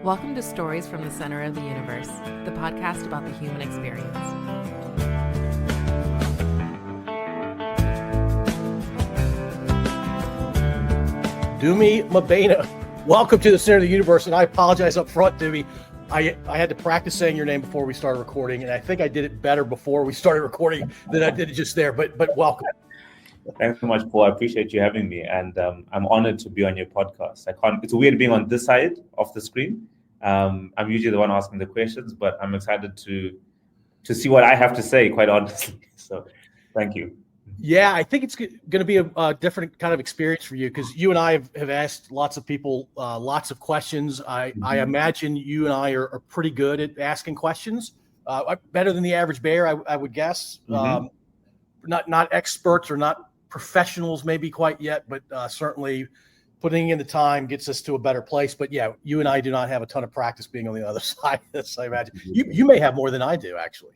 Welcome to Stories from the Center of the Universe, the podcast about the human experience. Dumi Mabhena, welcome to the Center of the Universe, and I apologize up front, Dumi. I had to practice saying your name before we started recording, and I think I did it better before we started recording than I did it just there, but welcome. Thanks so much, Paul. I appreciate you having me, and I'm honored to be on your podcast. It's weird being on this side of the screen. I'm usually the one asking the questions, but I'm excited to see what I have to say, quite honestly. So thank you. Yeah, I think it's going to be a different kind of experience for you because you and I have asked lots of people lots of questions. I imagine you and I are pretty good at asking questions, better than the average bear, I would guess. Not experts or not professionals maybe quite yet, but certainly putting in the time gets us to a better place. But yeah, you and I do not have a ton of practice being on the other side of this, I imagine. You may have more than I do, actually.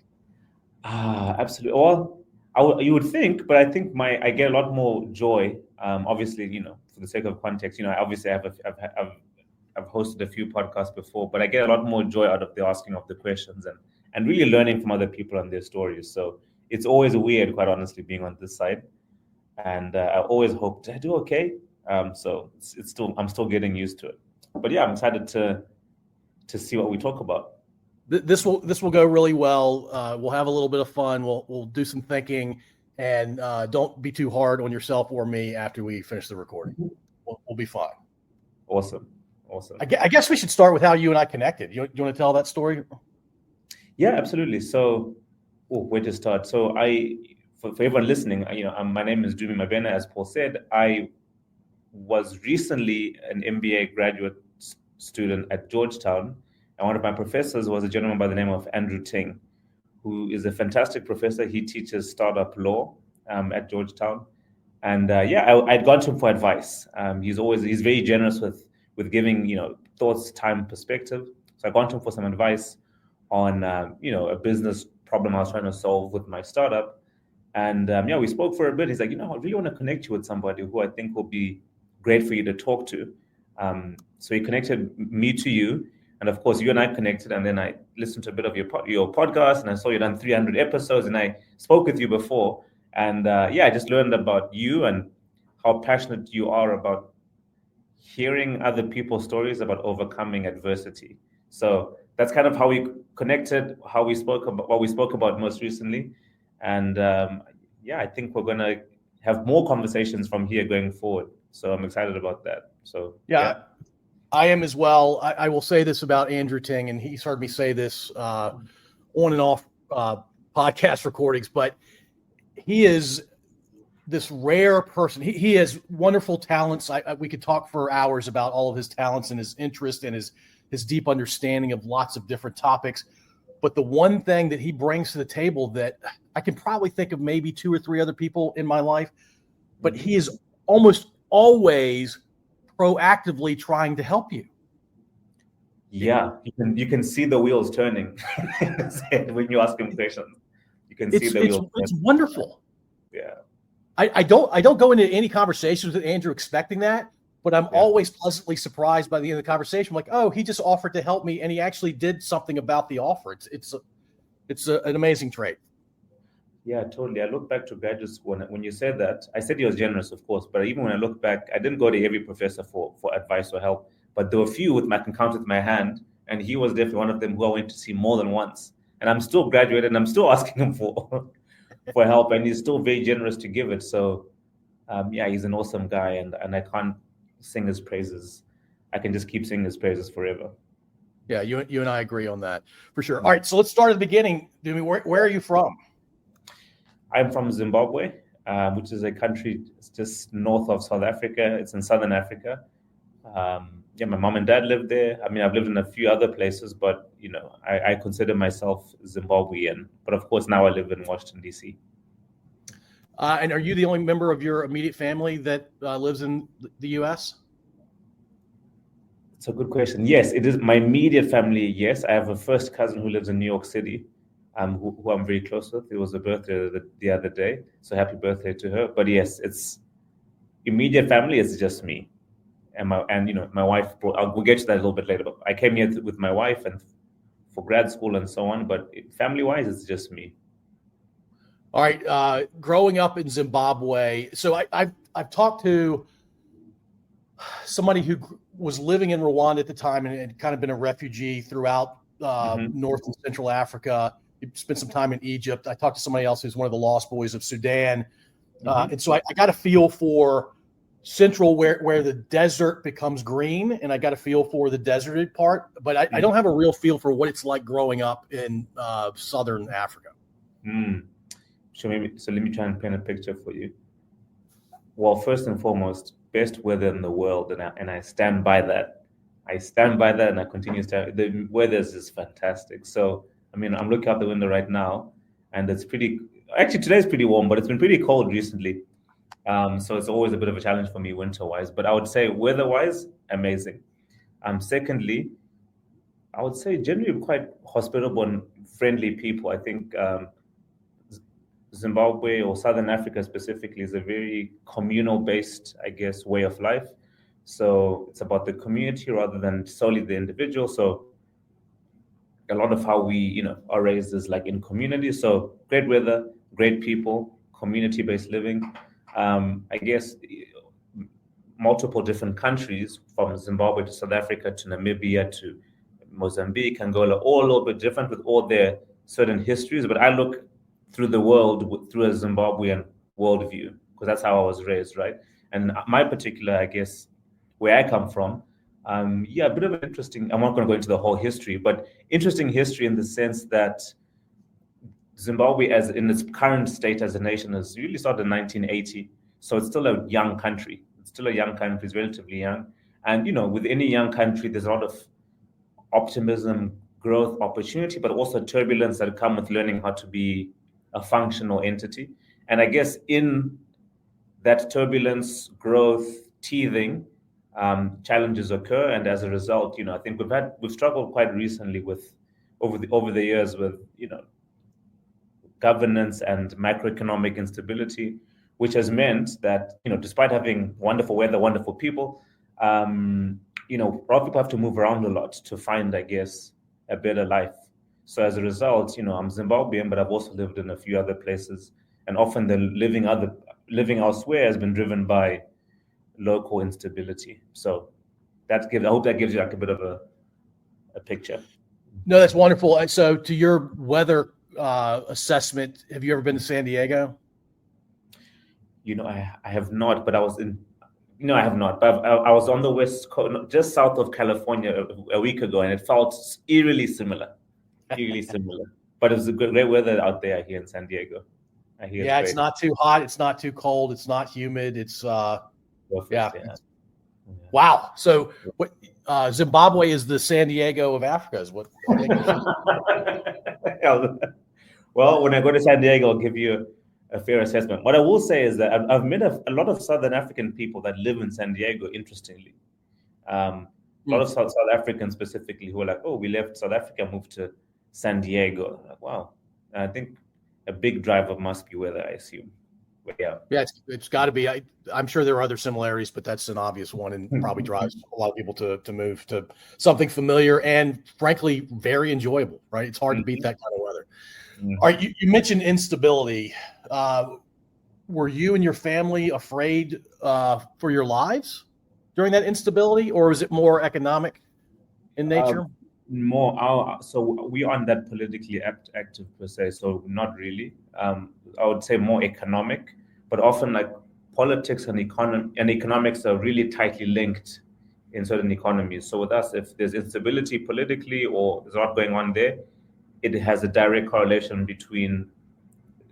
Absolutely. Well, you would think, but I think I get a lot more joy. Obviously, for the sake of context, obviously I've hosted a few podcasts before, but I get a lot more joy out of the asking of the questions and really learning from other people and their stories. So it's always weird, quite honestly, being on this side. And I always hope, did I do okay? So I'm still getting used to it. But yeah, I'm excited to see what we talk about. This will go really well. We'll have a little bit of fun. We'll do some thinking, and don't be too hard on yourself or me after we finish the recording. We'll be fine. Awesome. I guess we should start with how you and I connected. You want to tell that story? Yeah, absolutely. So, where to start? So for everyone listening, my name is Dumi Mabhena. As Paul said, I was recently an MBA graduate student at Georgetown, and one of my professors was a gentleman by the name of Andrew Ting, who is a fantastic professor. He teaches startup law at Georgetown, and I'd gone to him for advice. He's very generous with giving thoughts, time, perspective. So I gone to him for some advice on a business problem I was trying to solve with my startup. And we spoke for a bit. He's like, I really want to connect you with somebody who I think will be great for you to talk to. So he connected me to you. And of course, you and I connected. And then I listened to a bit of your podcast. And I saw you done 300 episodes. And I spoke with you before. And I just learned about you and how passionate you are about hearing other people's stories about overcoming adversity. So that's kind of how we connected, how we spoke about what we spoke about most recently. And I think we're going to have more conversations from here going forward. So I'm excited about that. So yeah. I am as well. I will say this about Andrew Ting, and he's heard me say this on and off podcast recordings, but he is this rare person. He has wonderful talents. We could talk for hours about all of his talents and his interest and his deep understanding of lots of different topics. But the one thing that he brings to the table that I can probably think of maybe 2 or 3 other people in my life, but he is almost always proactively trying to help you. Yeah, you can see the wheels turning when you ask him questions. You can see the wheels. It's wonderful. Yeah, I don't go into any conversations with Andrew expecting that, but I'm always pleasantly surprised by the end of the conversation. I'm like, oh, he just offered to help me, and he actually did something about the offer. It's an amazing trait. Yeah, totally. I look back to graduate school, and when you said that, I said he was generous, of course, but even when I look back, I didn't go to every professor for advice or help, but there were a few I can count with my hand, and he was definitely one of them who I went to see more than once. And I'm still graduated, and I'm still asking him for help, and he's still very generous to give it. So, he's an awesome guy, and I can't sing his praises. I can just keep singing his praises forever. Yeah, you and I agree on that for sure. All right, so let's start at the beginning. Dumi, where are you from? I'm from Zimbabwe, which is a country just north of South Africa. It's in southern Africa. My mom and dad lived there. I mean, I've lived in a few other places, but I consider myself Zimbabwean. But of course, now I live in Washington, D.C. And are you the only member of your immediate family that lives in the U.S.? It's a good question. Yes, it is my immediate family. Yes, I have a first cousin who lives in New York City, who I'm very close with. It was a birthday the other day, so happy birthday to her. But yes, it's immediate family. It's just me. my wife we'll get to that a little bit later, but I came here with my wife and for grad school and so on, but family wise it's just me. All right. Growing up in Zimbabwe, so I've talked to somebody who was living in Rwanda at the time and had kind of been a refugee throughout North and Central Africa. He spent some time in Egypt. I talked to somebody else who's one of the lost boys of Sudan. And so I got a feel for Central where the desert becomes green, and I got a feel for the deserted part, but I don't have a real feel for what it's like growing up in Southern Africa. So let me try and paint a picture for you. Well, first and foremost, best weather in the world, and I stand by that. And I continue to. The weather is just fantastic. So I mean, I'm looking out the window right now, and it's pretty. Actually, today's pretty warm, but it's been pretty cold recently. So it's always a bit of a challenge for me winter-wise. But I would say weather-wise, amazing. Secondly, I would say generally quite hospitable and friendly people. I think Zimbabwe or Southern Africa specifically is a very communal-based, I guess, way of life. So it's about the community rather than solely the individual. So a lot of how we, are raised is like in community. So great weather, great people, community-based living. I guess multiple different countries from Zimbabwe to South Africa to Namibia to Mozambique, Angola, all a little bit different with all their certain histories. But I look through the world through a Zimbabwean worldview because that's how I was raised, right? And my particular, I guess, where I come from, a bit of an interesting, I'm not going to go into the whole history, but interesting history in the sense that Zimbabwe, as in its current state as a nation, has really started in 1980. So it's still a young country. It's relatively young. And, with any young country, there's a lot of optimism, growth, opportunity, but also turbulence that come with learning how to be a functional entity. And I guess in that turbulence, growth, teething, challenges occur. And as a result, I think we've struggled quite recently with over the years with, governance and macroeconomic instability, which has meant that, despite having wonderful weather, wonderful people, a lot of people have to move around a lot to find, I guess, a better life. So as a result, I'm Zimbabwean, but I've also lived in a few other places. And often the living elsewhere has been driven by local instability. So I hope that gives you like a bit of a picture. No, that's wonderful. And so to your weather assessment, have you ever been to San Diego? I have not, but I was in. I have not, but I was on the West Coast, just south of California a week ago, and it felt eerily similar. But it was a great weather out there here in San Diego. It's not too hot, it's not too cold, it's not humid. It's perfect, Wow. So what Zimbabwe is the San Diego of Africa, is what I think. Well, when I go to San Diego, I'll give you a fair assessment. What I will say is that I've met a lot of Southern African people that live in San Diego, interestingly. A lot of South Africans specifically who are like, oh, we left South Africa, moved to San Diego. I'm like, wow. And I think a big driver must be weather, I assume. But it's got to be. I'm sure there are other similarities, but that's an obvious one and probably drives a lot of people to move to something familiar and, frankly, very enjoyable, right? It's hard to beat that kind of weather. All right, you mentioned instability. Were you and your family afraid for your lives during that instability, or was it more economic in nature? So we aren't that politically active per se, so not really. I would say more economic, but often like politics and economics are really tightly linked in certain economies. So with us, if there's instability politically or there's a lot going on there, it has a direct correlation between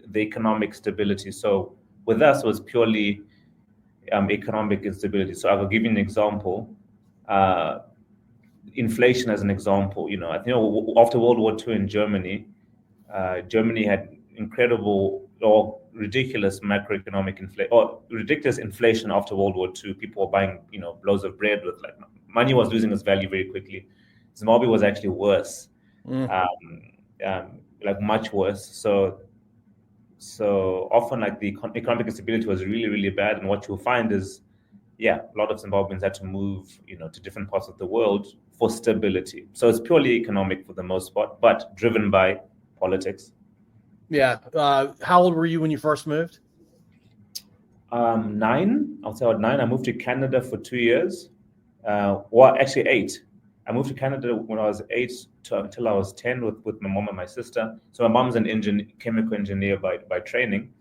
the economic stability. So with us, it was purely economic instability. So I will give you an example. Inflation as an example. I think after World War II in Germany, Germany had incredible or ridiculous macroeconomic inflation or ridiculous inflation after World War II. People were buying, loaves of bread with money was losing its value very quickly. Zimbabwe was actually worse. Much worse. So often the economic instability was really, really bad. And what you'll find is a lot of Zimbabweans had to move, to different parts of the world for stability. So it's purely economic for the most part, but driven by politics. Yeah. How old were you when you first moved? 9. I'll say about 9. I moved to Canada for 2 years. Well, actually 8. I moved to Canada when I was 8 until I was 10 with my mom and my sister. So my mom's an chemical engineer by training,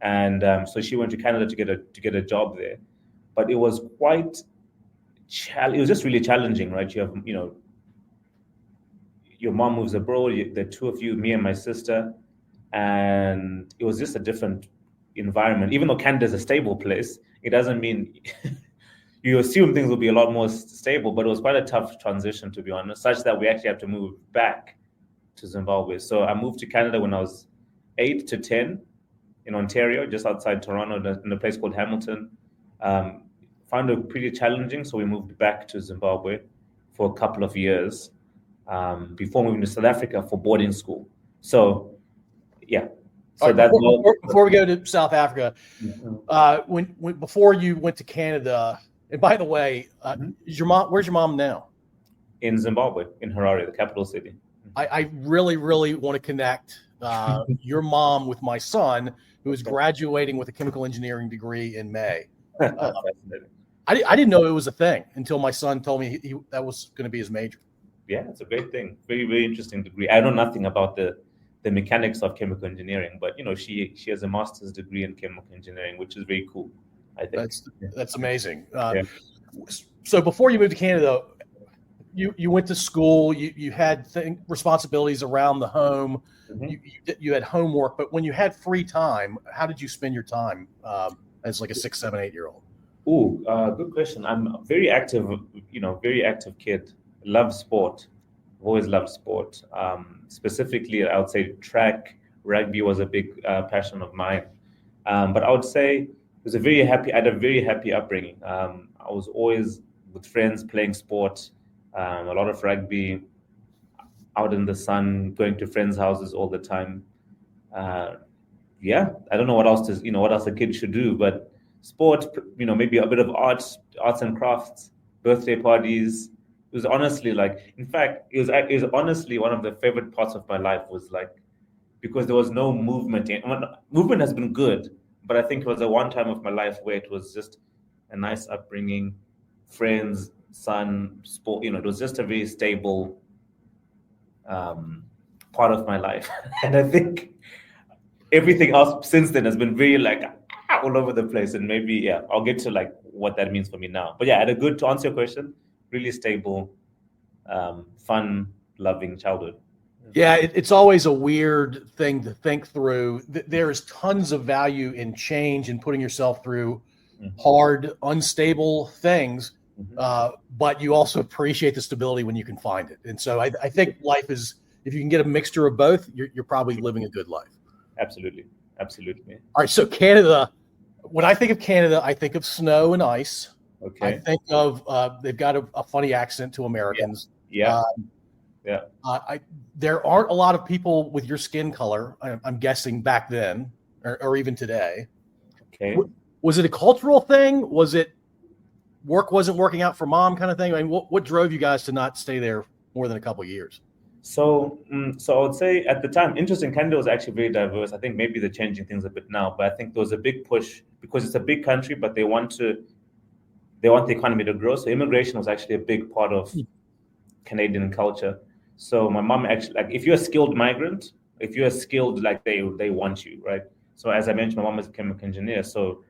and so she went to Canada to get a job there. But it was quite it was just really challenging, right? You have your mom moves abroad. The two of you, me and my sister, and it was just a different environment. Even though Canada is a stable place, it doesn't mean you assume things will be a lot more stable, but it was quite a tough transition, to be honest, such that we actually have to move back to Zimbabwe. So I moved to Canada when I was 8 to 10 in Ontario, just outside Toronto, in a place called Hamilton. Found it pretty challenging, so we moved back to Zimbabwe for a couple of years before moving to South Africa for boarding school. So, yeah. So right, that's before we go to South Africa, when before you went to Canada. And by the way, where's your mom now? In Zimbabwe, in Harare, the capital city. I really, really want to connect your mom with my son, who is graduating with a chemical engineering degree in May. Fascinating. I didn't know it was a thing until my son told me that was going to be his major. Yeah, it's a great thing. Very, very interesting degree. I know nothing about the mechanics of chemical engineering, but she has a master's degree in chemical engineering, which is very cool. I think that's amazing. Yeah. So before you moved to Canada, you went to school. You had responsibilities around the home. You had homework, but when you had free time, how did you spend your time as like a 6, 7, 8-year-old? Good question. I'm a very active, very active kid. Love sport. I've always loved sport. Specifically, I would say track, rugby was a big passion of mine. But I would say I had a very happy upbringing. I was always with friends playing sport, a lot of rugby, out in the sun, going to friends' houses all the time. I don't know what else a kid should do, but sport, maybe a bit of arts and crafts, birthday parties. It was honestly it was honestly one of the favorite parts of my life, was because there was no movement. Movement has been good, but I think it was a one time of my life where it was just a nice upbringing, friends, son, sport. It was just a very stable part of my life. And I think everything else since then has been very all over the place. And maybe, I'll get to what that means for me now. But to answer your question, really stable, fun, loving childhood. Yeah, it's always a weird thing to think through. There is tons of value in change and putting yourself through hard, unstable things, but you also appreciate the stability when you can find it. And so I think life is, if you can get a mixture of both, you're probably living a good life. Absolutely. All right, so Canada, when I think of Canada, I think of snow and ice. Okay. I think of they've got a funny accent to Americans. Yeah. There aren't a lot of people with your skin color, I'm guessing, back then or even today. Okay. Was it a cultural thing? Was it work wasn't working out for mom kind of thing? I mean, what drove you guys to not stay there more than a couple of years? So I would say at the time, interesting, Canada was actually very diverse. I think maybe they're changing things a bit now, but I think there was a big push because it's a big country, but they want the economy to grow. So immigration was actually a big part of Canadian culture. So my mom actually, if you're a skilled migrant, if you're skilled, they want you, right? So as I mentioned, my mom is a chemical engineer. So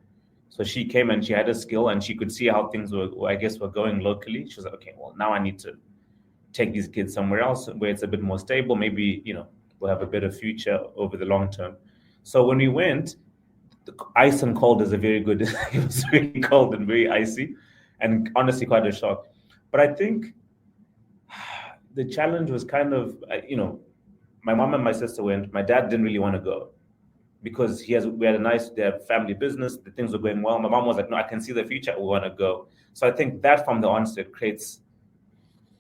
she came and she had a skill and she could see how things were going locally. She was like, okay, well, now I need to take these kids somewhere else where it's a bit more stable. Maybe, we'll have a better future over the long term. So when we went, the ice and cold is a very good, it was really cold and very icy and honestly quite a shock. But I think the challenge was kind of, my mom and my sister went. My dad didn't really want to go because we had a nice family business. The things were going well. My mom was like, no, I can see the future. We want to go. So I think that from the onset creates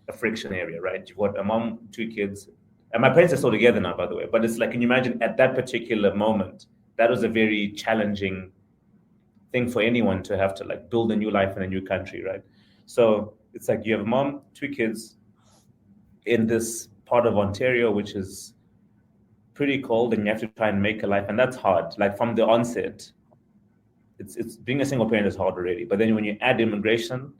a friction area, right? You've got a mom, 2 kids, and my parents are still together now, by the way. But it's can you imagine at that particular moment, that was a very challenging thing for anyone to have to like build a new life in a new country, right? So it's like you have a mom, 2 kids in this part of Ontario, which is pretty cold, and you have to try and make a life, and that's hard. Like from the onset, it's being a single parent is hard already. But then when you add immigration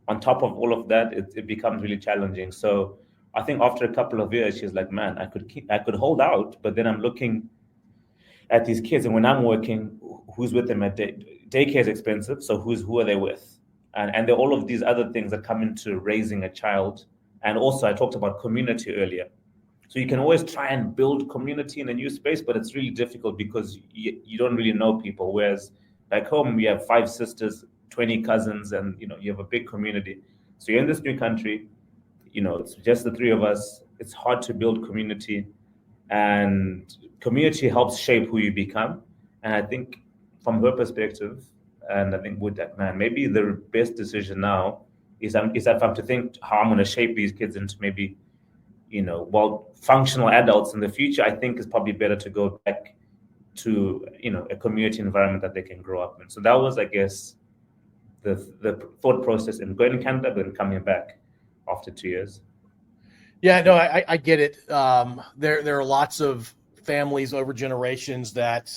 on top of all of that, it becomes really challenging. So I think after a couple of years, she's like, man, I could hold out, but then I'm looking at these kids, and when I'm working, who's with them at daycare is expensive, so who are they with? And there are all of these other things that come into raising a child. And also, I talked about community earlier. So you can always try and build community in a new space, but it's really difficult because you don't really know people. Whereas back home, we have 5 sisters, 20 cousins, and you have a big community. So you're in this new country, it's just the 3 of us. It's hard to build community, and community helps shape who you become. And I think from her perspective, and I think with that, man, maybe the best decision now is if I'm to think how I'm going to shape these kids into maybe, functional adults in the future, I think it's probably better to go back to, a community environment that they can grow up in. So that was, I guess, the thought process in going to Canada, but then coming back after 2 years. Yeah, no, I get it. There are lots of families over generations that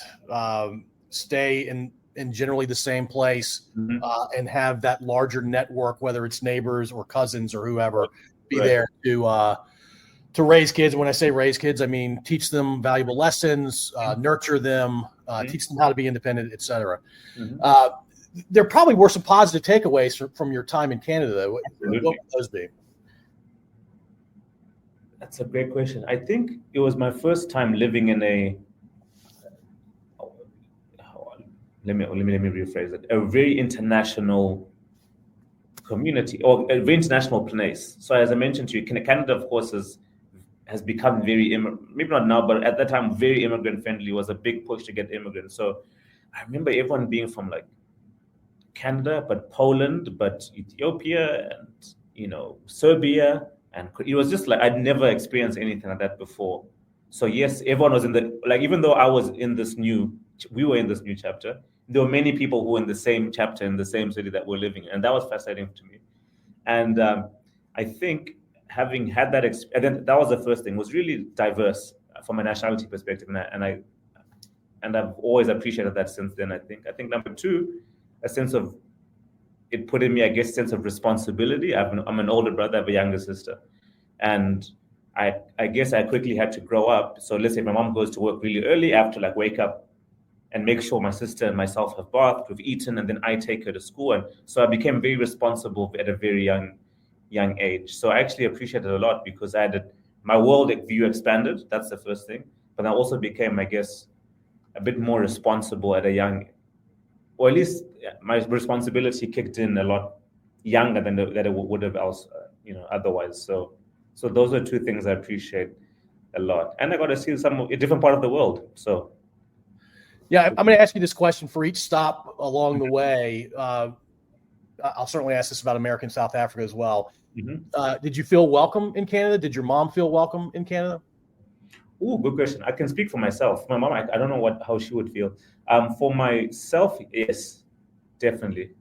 stay in generally the same place and have that larger network, whether it's neighbors or cousins or whoever, be there to raise kids. And when I say raise kids, I mean teach them valuable lessons, nurture them, teach them how to be independent, etc. There probably were some positive takeaways from your time in Canada, though. What would those be? That's a great question. I think it was my first time living in let me rephrase it, a very international community or a very international place. So as I mentioned to you, Canada, of course, has become very, maybe not now, but at that time, very immigrant friendly. It was a big push to get immigrants. So I remember everyone being from like Canada, but Poland, but Ethiopia, and, Serbia. And it was just like, I'd never experienced anything like that before. So yes, everyone was even though we were in this new chapter, there were many people who were in the same chapter, in the same city that we're living in. And that was fascinating to me. And I think having had that experience, and then that was the first thing, was really diverse from a nationality perspective. And I've always appreciated that since then, I think. I think number 2, a sense of, it put in me, I guess, sense of responsibility. I'm an older brother, I have a younger sister. And I guess I quickly had to grow up. So let's say my mom goes to work really early, I have to like wake up and make sure my sister and myself have bathed, we've eaten, and then I take her to school. And so I became very responsible at a very young age. So I actually appreciate it a lot because my world view expanded. That's the first thing. But I also became, I guess, a bit more responsible at a young, or at least my responsibility kicked in a lot younger than that it would have else, otherwise. So those are 2 things I appreciate a lot. And I got to see a different part of the world. So. Yeah, I'm going to ask you this question for each stop along the way. I'll certainly ask this about America and South Africa as well. Did you feel welcome in Canada? Did your mom feel welcome in Canada? Oh, good question. I can speak for myself. My mom, I don't know how she would feel. For myself, yes, definitely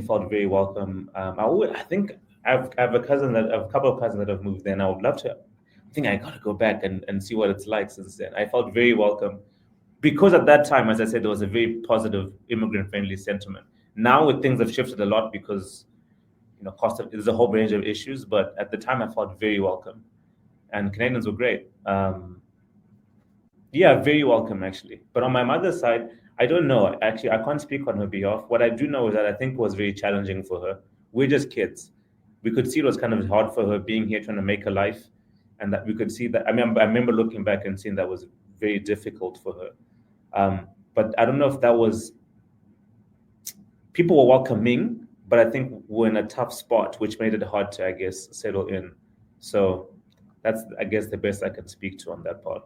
felt very welcome. I think I have a couple of cousins that have moved there, and I would love to. I think I got to go back and see what it's like since then. I felt very welcome because at that time, as I said, there was a very positive immigrant-friendly sentiment. Now, things have shifted a lot because there's a whole range of issues. But at the time, I felt very welcome, and Canadians were great. Very welcome actually. But on my mother's side, I don't know. Actually, I can't speak on her behalf. What I do know is that I think it was very challenging for her. We're just kids. We could see it was kind of hard for her being here, trying to make a life, and that we could see that. I remember looking back and seeing that was very difficult for her. But I don't know if that was. People were welcoming, but I think we're in a tough spot, which made it hard to, I guess, settle in. So that's, I guess, the best I can speak to on that part.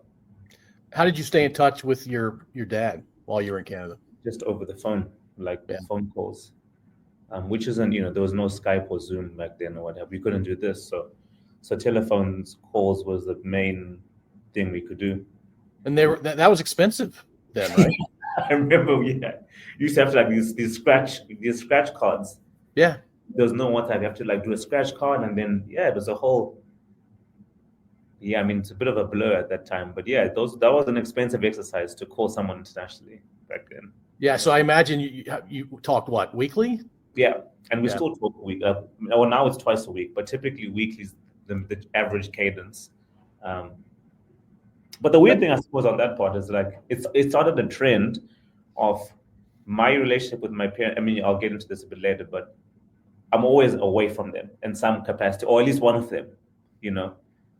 How did you stay in touch with your dad while you were in Canada? Just over the phone, phone calls, which isn't, there was no Skype or Zoom back then or whatever. We couldn't do this. So telephones calls was the main thing we could do. And that was expensive then, right? I remember we used to have to like these scratch cards. Yeah. There was no one time you have to like do a scratch card, and then it was a whole. Yeah, I mean it's a bit of a blur at that time, but yeah, that was an expensive exercise to call someone internationally back then. Yeah. So I imagine you talked what, weekly? Yeah, and we still talk a week. Well, now it's twice a week, but typically weekly is the average cadence. But the weird thing, I suppose, on that part is like it started a trend of my relationship with my parents. I mean, I'll get into this a bit later, but I'm always away from them in some capacity, or at least one of them, you know.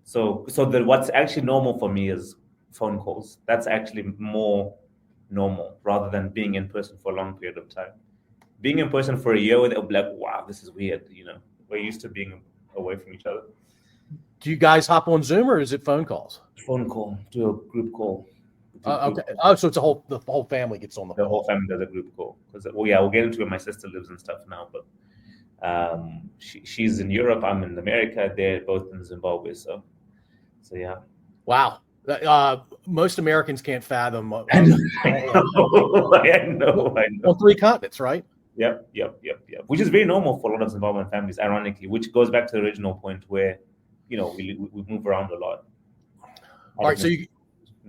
So what's actually normal for me is phone calls. That's actually more normal rather than being in person for a long period of time. Being in person for a year, they'll be like, wow, this is weird, you know. We're used to being away from each other. Do you guys hop on Zoom or is it phone calls? Phone call, do a group call. Okay. Oh, so it's the whole family gets on the phone. The whole family does a group call. Because we'll get into where my sister lives and stuff now, but she's in Europe, I'm in America, they're both in Zimbabwe, so yeah. Wow. Most Americans can't fathom. I know. On 3 continents, right? Yep. Which is very normal for a lot of Zimbabwean families, ironically, which goes back to the original point where, you know, we move around a lot. All right, so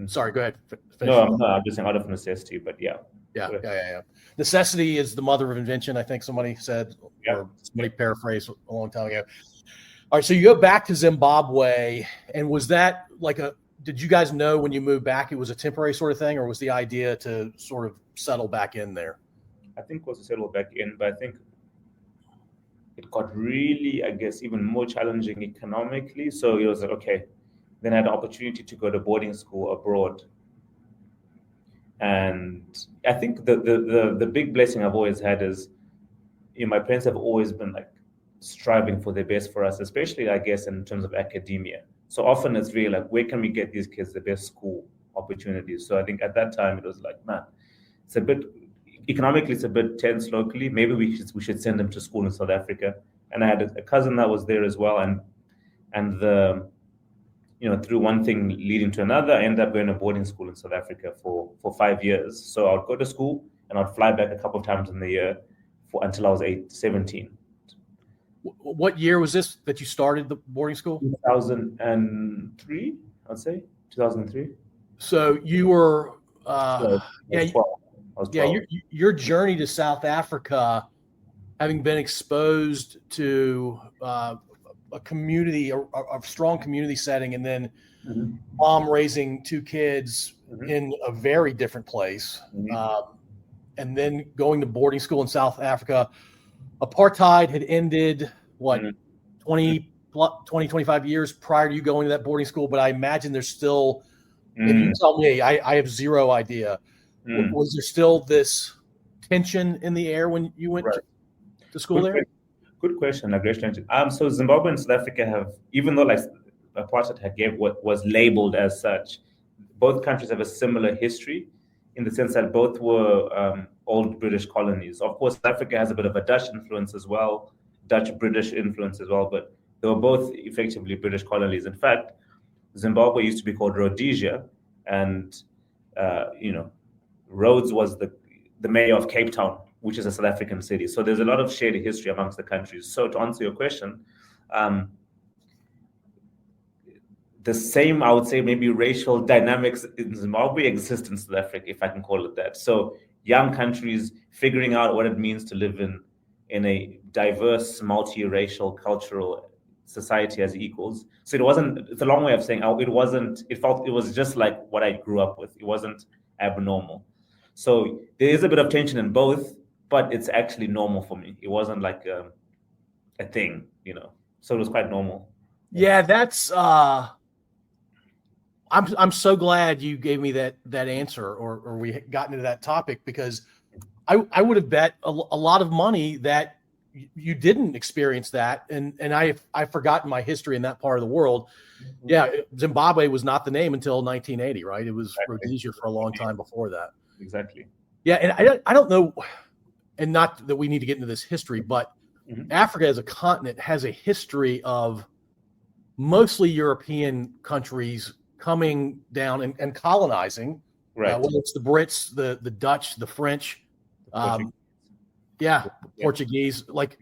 sorry, go ahead. No, I'm just saying out of necessity, but yeah. Yeah. Necessity is the mother of invention, I think somebody said, or somebody paraphrased a long time ago. All right, so you go back to Zimbabwe, and was that like did you guys know when you moved back it was a temporary sort of thing, or was the idea to sort of settle back in there? I think it was to settle back in, but I think it got really, I guess, even more challenging economically. So it was like, okay, then I had the opportunity to go to boarding school abroad. And I think the big blessing I've always had is, you know, my parents have always been like striving for the best for us, especially, I guess, in terms of academia. So often it's really like, where can we get these kids the best school opportunities? So I think at that time it was like, man, it's a bit, economically it's a bit tense locally. Maybe we should send them to school in South Africa. And I had a cousin that was there as well. And the, you know, through one thing leading to another, I ended up going to boarding school in South Africa for 5 years. So I'd go to school and I'd fly back a couple of times in the year until I was 17. What year was this that you started the boarding school? 2003, I'd say 2003. So you were, your journey to South Africa, having been exposed to a community, a strong community setting, and then mom raising 2 kids in a very different place, and then going to boarding school in South Africa. Apartheid had ended, 25 years prior to you going to that boarding school, but I imagine there's still, if you tell me, I have zero idea. Was there still this tension in the air when you went to school there? Good question. So Zimbabwe and South Africa have, even though like apartheid had gave what was labeled as such, both countries have a similar history in the sense that both were old British colonies. Of course, South Africa has a bit of a Dutch influence as well, Dutch-British influence as well, but they were both effectively British colonies. In fact, Zimbabwe used to be called Rhodesia, and Rhodes was the mayor of Cape Town, which is a South African city. So there's a lot of shared history amongst the countries. So to answer your question, the same, I would say, maybe racial dynamics in Zimbabwe exist in South Africa, if I can call it that. So young countries figuring out what it means to live in a diverse, multiracial, cultural society as equals. So it's a long way of saying it was just like what I grew up with. It wasn't abnormal. So there is a bit of tension in both, but it's actually normal for me. It wasn't like a thing, you know. So it was quite normal. Yeah, that's I'm so glad you gave me that answer, or we got into that topic, because I would have bet a lot of money that you didn't experience that, and I've forgotten my history in that part of the world. Yeah, Zimbabwe was not the name until 1980, right? It was Rhodesia for a long time before that. Exactly. Yeah, and I don't know, and not that we need to get into this history, but Africa as a continent has a history of mostly European countries coming down and colonizing Right. Whether it's the Brits, the Dutch, the French, Portuguese. Like,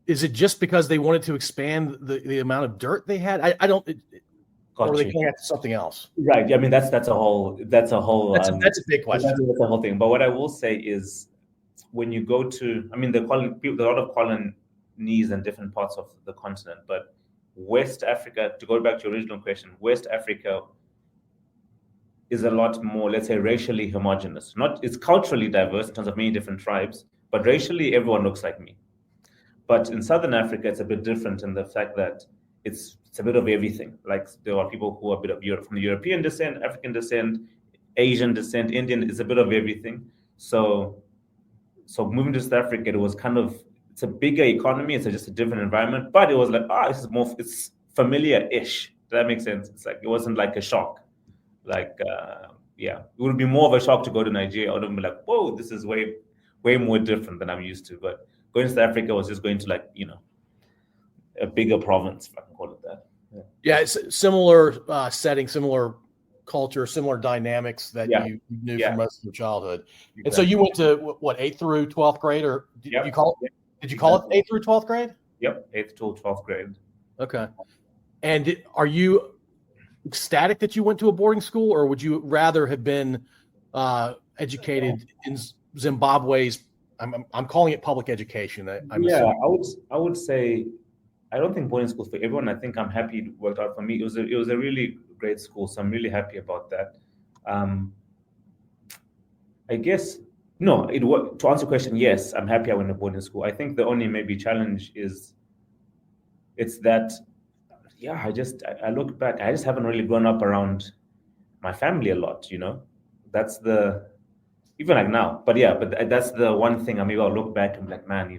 is it just because they wanted to expand the amount of dirt they had? I don't. Or are they going after something else? Right. I mean, that's a whole that's a big question. That's a whole thing. But what I will say is, when you go to, I mean, there are a lot of colonies in different parts of the continent, but West Africa, to go back to your original question, West Africa is a lot more, let's say, racially homogenous. It's culturally diverse in terms of many different tribes, but racially everyone looks like me. But in Southern Africa, it's a bit different in the fact that it's a bit of everything. Like, there are people who are a bit of from the European descent, African descent, Asian descent, Indian. It's a bit of everything. So moving to South Africa, it's a bigger economy. It's just a different environment. But it was like, it's familiar-ish. Does that make sense? It's like, it wasn't like a shock. Like, it would be more of a shock to go to Nigeria. I would have been like, whoa, this is way, way more different than I'm used to. But going to South Africa was just going to, like, a bigger province, if I can call it that. Yeah, it's similar setting, similar culture, similar dynamics that you knew from most of your childhood. Exactly. And so you went to what, 8th through 12th grade, or did you call it 8th through 12th grade? Yep, 8th to 12th grade. Okay. And are you ecstatic that you went to a boarding school, or would you rather have been educated in Zimbabwe's? I'm calling it public education. I would say, I don't think boarding school for everyone. I think I'm happy it worked out for me. It was a really great school, so I'm really happy about that. I guess to answer your question, yes, I'm happy I went to boarding school. I think the only maybe challenge is it's that I look back, I just haven't really grown up around my family a lot. That's even like now. But that's the one thing. Maybe I'll look back and be like, man,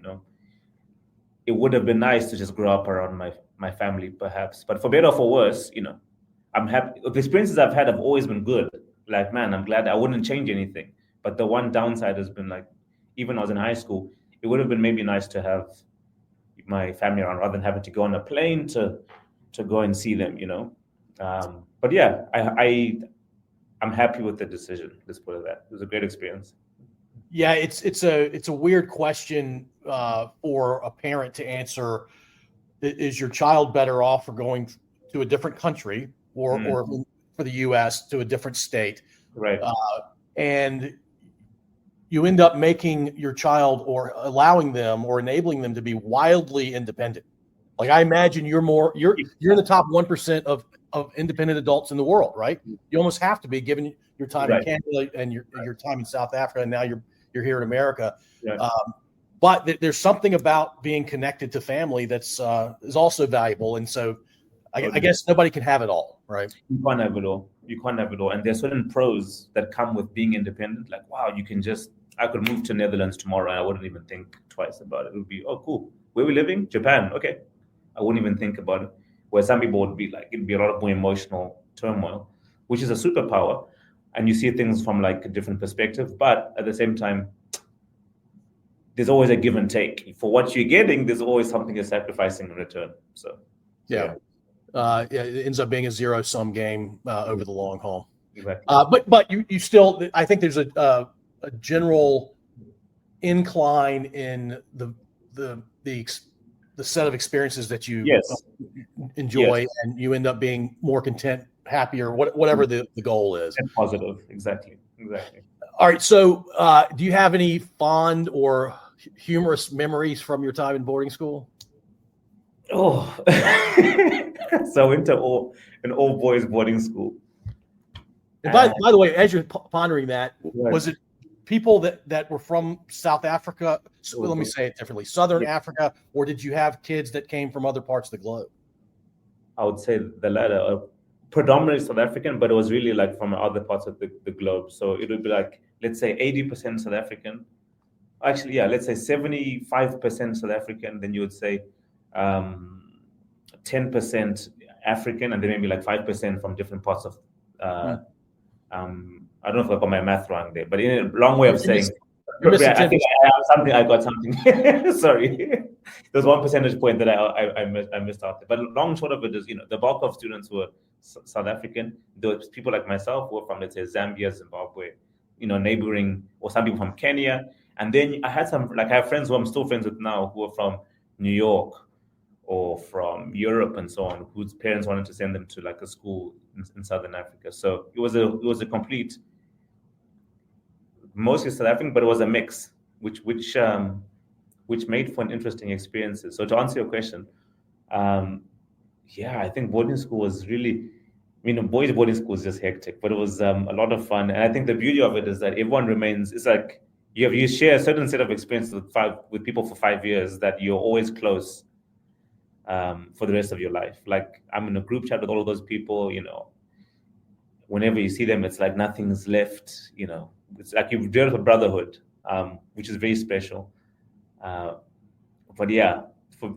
it would have been nice to just grow up around my family, perhaps. But for better or for worse, I'm happy. The experiences I've had have always been good. Like, man, I'm glad I wouldn't change anything. But the one downside has been, like, even when I was in high school, it would have been maybe nice to have my family around rather than having to go on a plane to go and see them, But yeah, I'm happy with the decision. Let's put it that. It was a great experience. Yeah, it's a weird question for a parent to answer. Is your child better off for going to a different country or for the U.S. to a different state? Right. And you end up making your child or allowing them or enabling them to be wildly independent. Like, I imagine you're in the top 1% of independent adults in the world, right? You almost have to be, given your time in Canada and your time in South Africa, and now you're here in America. Right. But there's something about being connected to family that's is also valuable. And so I guess nobody can have it all, right? You can't have it all. And there's certain pros that come with being independent. Like, wow, I could move to Netherlands tomorrow and I wouldn't even think twice about it. It would be, oh, cool. Where are we living? Japan. Okay. I wouldn't even think about it. Where some people would be like, it'd be a lot more emotional turmoil, which is a superpower. And you see things from, like, a different perspective. But at the same time, there's always a give and take. For what you're getting, there's always something you're sacrificing in return. So, it ends up being a zero-sum game over the long haul. Exactly. But you still, I think there's a general incline in the set of experiences that you enjoy, and you end up being more content, happier, whatever the goal is. And positive, exactly. All right, so do you have any fond or humorous memories from your time in boarding school? Oh, so I went to an all-boys boarding school. And by the way, as you're pondering that, was it people that were from South Africa? So let me say it differently: Southern Africa, or did you have kids that came from other parts of the globe? I would say the latter. Predominantly South African, but it was really, like, from other parts of the globe. So it would be, like, let's say 80% South African. Actually, let's say 75% South African. Then you would say 10% African, and then maybe like 5% from different parts of. I don't know if I got my math wrong there, but in a long way of saying You're missing I 10%. think I have something. I got something. Sorry, there's 1 percentage point that I missed out there. But long and short of it is, the bulk of students were South African. Those people like myself were from, let's say, Zambia, Zimbabwe, neighboring, or some people from Kenya. And then I had I have friends who I'm still friends with now who are from New York or from Europe and so on, whose parents wanted to send them to like a school in Southern Africa. So it was a complete, mostly South African, but it was a mix, which made for an interesting experiences. So to answer your question, I think boarding school was really, boys boarding school is just hectic, but it was a lot of fun. And I think the beauty of it is that everyone remains. It's like you share a certain set of experiences with people for 5 years that you're always close for the rest of your life. Like I'm in a group chat with all of those people. Whenever you see them, it's like nothing's left. It's like you've built a brotherhood, which is very special. But yeah,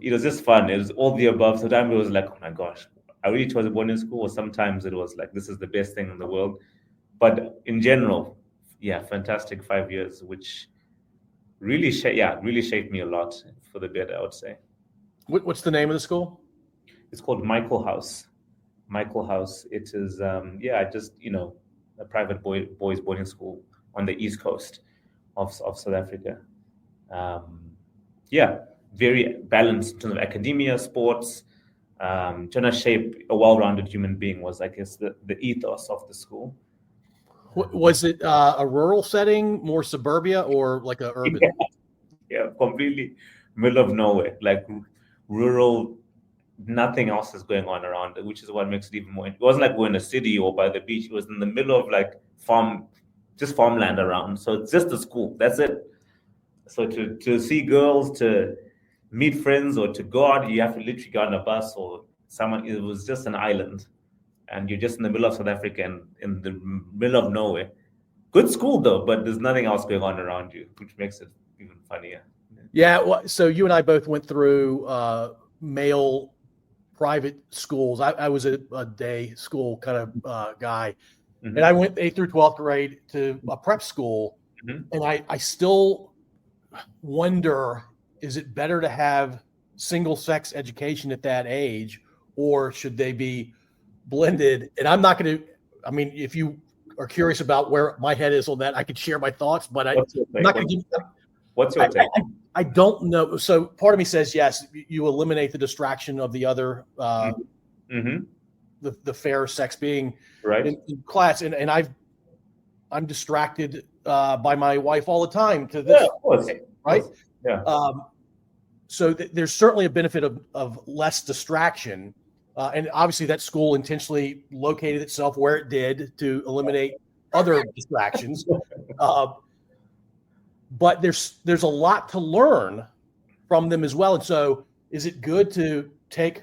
it was just fun. It was all the above. Sometimes it was like, oh my gosh, I really chose a boarding school. Or sometimes it was like, this is the best thing in the world. But in general, fantastic 5 years, which really shaped me a lot for the better, I would say. What's the name of the school? It's called Michael House. Michael House. It is, just a private boys boarding school on the east coast of South Africa. Very balanced in terms of academia, sports, trying to shape a well-rounded human being was, I guess, the ethos of the school. Was it a rural setting, more suburbia, or like a urban? Yeah, completely middle of nowhere, like rural. Nothing else is going on around it, which is what makes it even more. It wasn't like we're in a city or by the beach. It was in the middle of like farmland around. So it's just a school. That's it. So to see girls, to meet friends, or to go out, you have to literally go on a bus or someone. It was just an island, and you're just in the middle of South Africa and in the middle of nowhere. Good school though, but there's nothing else going on around you, which makes it even funnier. Yeah. Well, so you and I both went through male private schools. I was a day school kind of guy, and I went 8th through 12th grade to a prep school, and I still wonder, is it better to have single sex education at that age, or should they be blended? And I'm not going to, if you are curious about where my head is on that, I could share my thoughts, but I'm not going to give you. What's your take? I don't know. So part of me says, yes, you eliminate the distraction of the other, the fair sex being right in class. And I'm distracted by my wife all the time to this, of course. Right? Of course. Yeah. So there's certainly a benefit of less distraction. And obviously that school intentionally located itself where it did to eliminate other distractions. But there's a lot to learn from them as well. And so is it good to take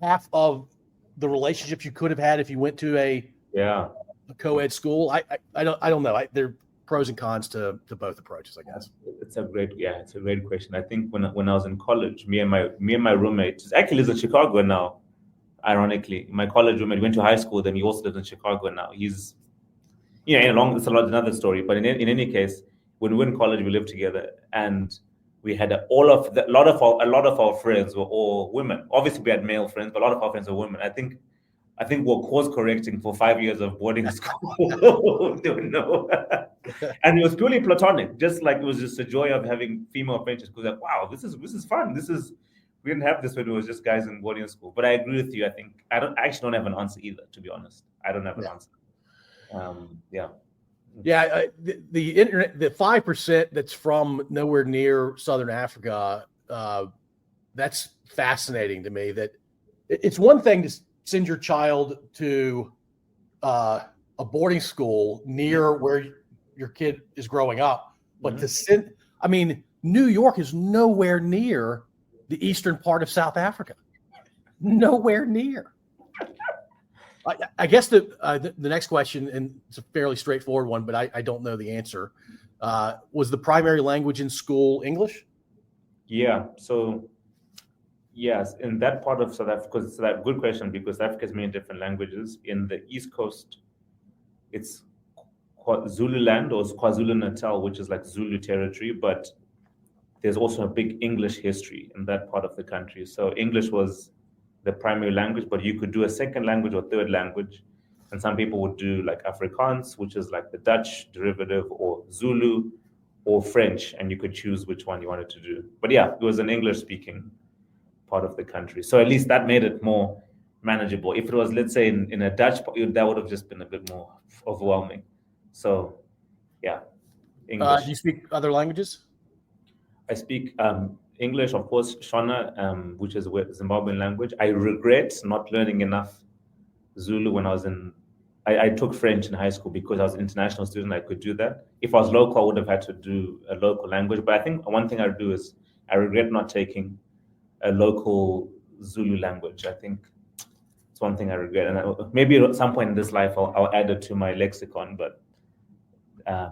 half of the relationships you could have had if you went to a co-ed school? I don't know. There are pros and cons to both approaches, I guess. It's a great question. I think when I was in college, me and my roommate actually lives in Chicago now. Ironically, my college roommate went to high school, then he also lives in Chicago now. He's it's another story. But in any case, when we were in college, we lived together, and we had a lot of our friends were all women. Obviously, we had male friends, but a lot of our friends were women. I think we're course correcting for 5 years of boarding school. No. And it was purely platonic, just like it was just a joy of having female friendships. Because like, wow, this is fun. We didn't have this when it was just guys in boarding school. But I agree with you. I think I actually don't have an answer either, to be honest. I don't have an answer. The internet, the 5% that's from nowhere near Southern Africa, that's fascinating to me. That it's one thing to send your child to a boarding school near where your kid is growing up, but to send, New York is nowhere near the eastern part of South Africa. Nowhere near. I guess the next question, and it's a fairly straightforward one, but I don't know the answer. Was the primary language in school English? Yeah. So, yes, in that part of South Africa, it's a good question because South Africa has many different languages. In the East Coast, it's Zululand or KwaZulu Natal, which is like Zulu territory, but there's also a big English history in that part of the country. So English was the primary language, but you could do a second language or third language. And some people would do like Afrikaans, which is like the Dutch derivative, or Zulu or French, and you could choose which one you wanted to do. But yeah, it was an English speaking part of the country. So at least that made it more manageable. If it was, let's say, in a Dutch, that would have just been a bit more overwhelming. So yeah, English. Do you speak other languages? I speak English, of course, Shona, which is a Zimbabwean language. I regret not learning enough Zulu when I was I took French in high school because I was an international student. I could do that. If I was local, I would have had to do a local language. But I think one thing I do is I regret not taking a local Zulu language. I think it's one thing I regret. And maybe at some point in this life, I'll add it to my lexicon, but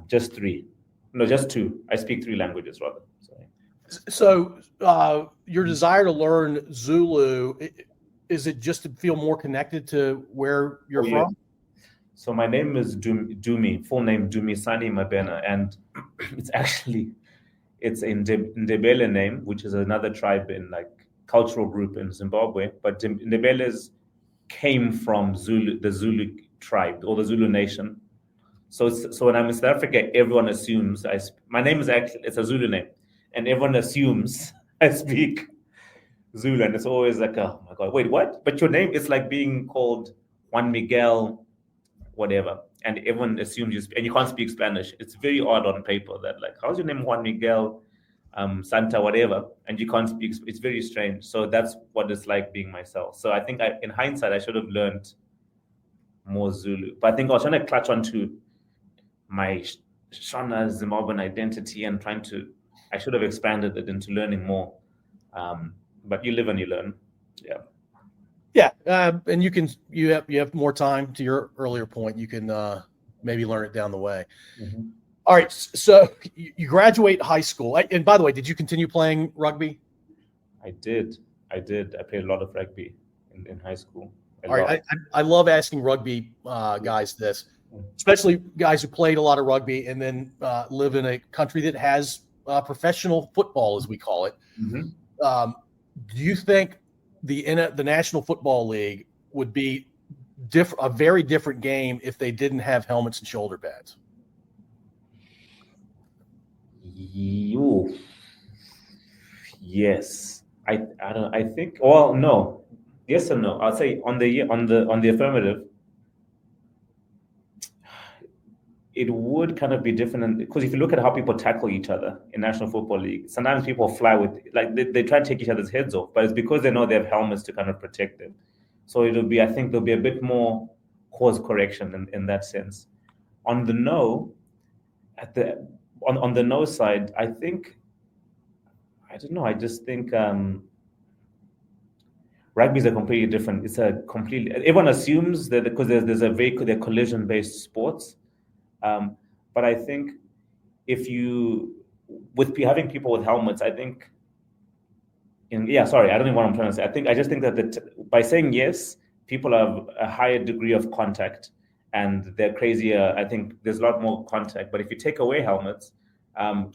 just three. No, just two. I speak three languages rather. So your desire to learn Zulu, is it just to feel more connected to where you're from? So my name is Dumi, full name Dumi Mabhena, and it's a Ndebele name, which is another tribe in like cultural group in Zimbabwe. But Ndebeles came from the Zulu tribe or the Zulu nation. So when I'm in South Africa, everyone assumes my name is it's a Zulu name, and everyone assumes I speak Zulu, and it's always like, oh my God, wait, what? But your name is like being called Juan Miguel, whatever, and everyone assumes and you can't speak Spanish. It's very odd on paper that like, how's your name Juan Miguel, Santa, whatever, and you can't speak. It's very strange. So that's what it's like being myself. So I think in hindsight, I should have learned more Zulu. But I think I was trying to clutch onto my Shona Zimbabwean identity and I should have expanded it into learning more. But you live and you learn. Yeah. Yeah, and you have more time. To your earlier point, you can maybe learn it down the way. Mm-hmm. All right, so you graduate high school, and by the way, did you continue playing rugby? I did. I played a lot of rugby in high school. All right, I love asking rugby guys this, especially guys who played a lot of rugby and then live in a country that has professional football, as we call it. Mm-hmm. Do you think the National Football League would be a very different game if they didn't have helmets and shoulder pads? Yes. I don't. I think. Well, no. Yes and no. I'll say on the affirmative, it would kind of be different because if you look at how people tackle each other in National Football League, sometimes people fly with they try to take each other's heads off, but it's because they know they have helmets to kind of protect them. So I think there'll be a bit more course correction in that sense. On the no, on the no side, I don't know. I just think rugby is a completely different. Everyone assumes that because they're collision-based sports. But I think having people with helmets, I think, I don't know what I'm trying to say. I just think that by saying yes, people have a higher degree of contact and they're crazier. I think there's a lot more contact. But if you take away helmets,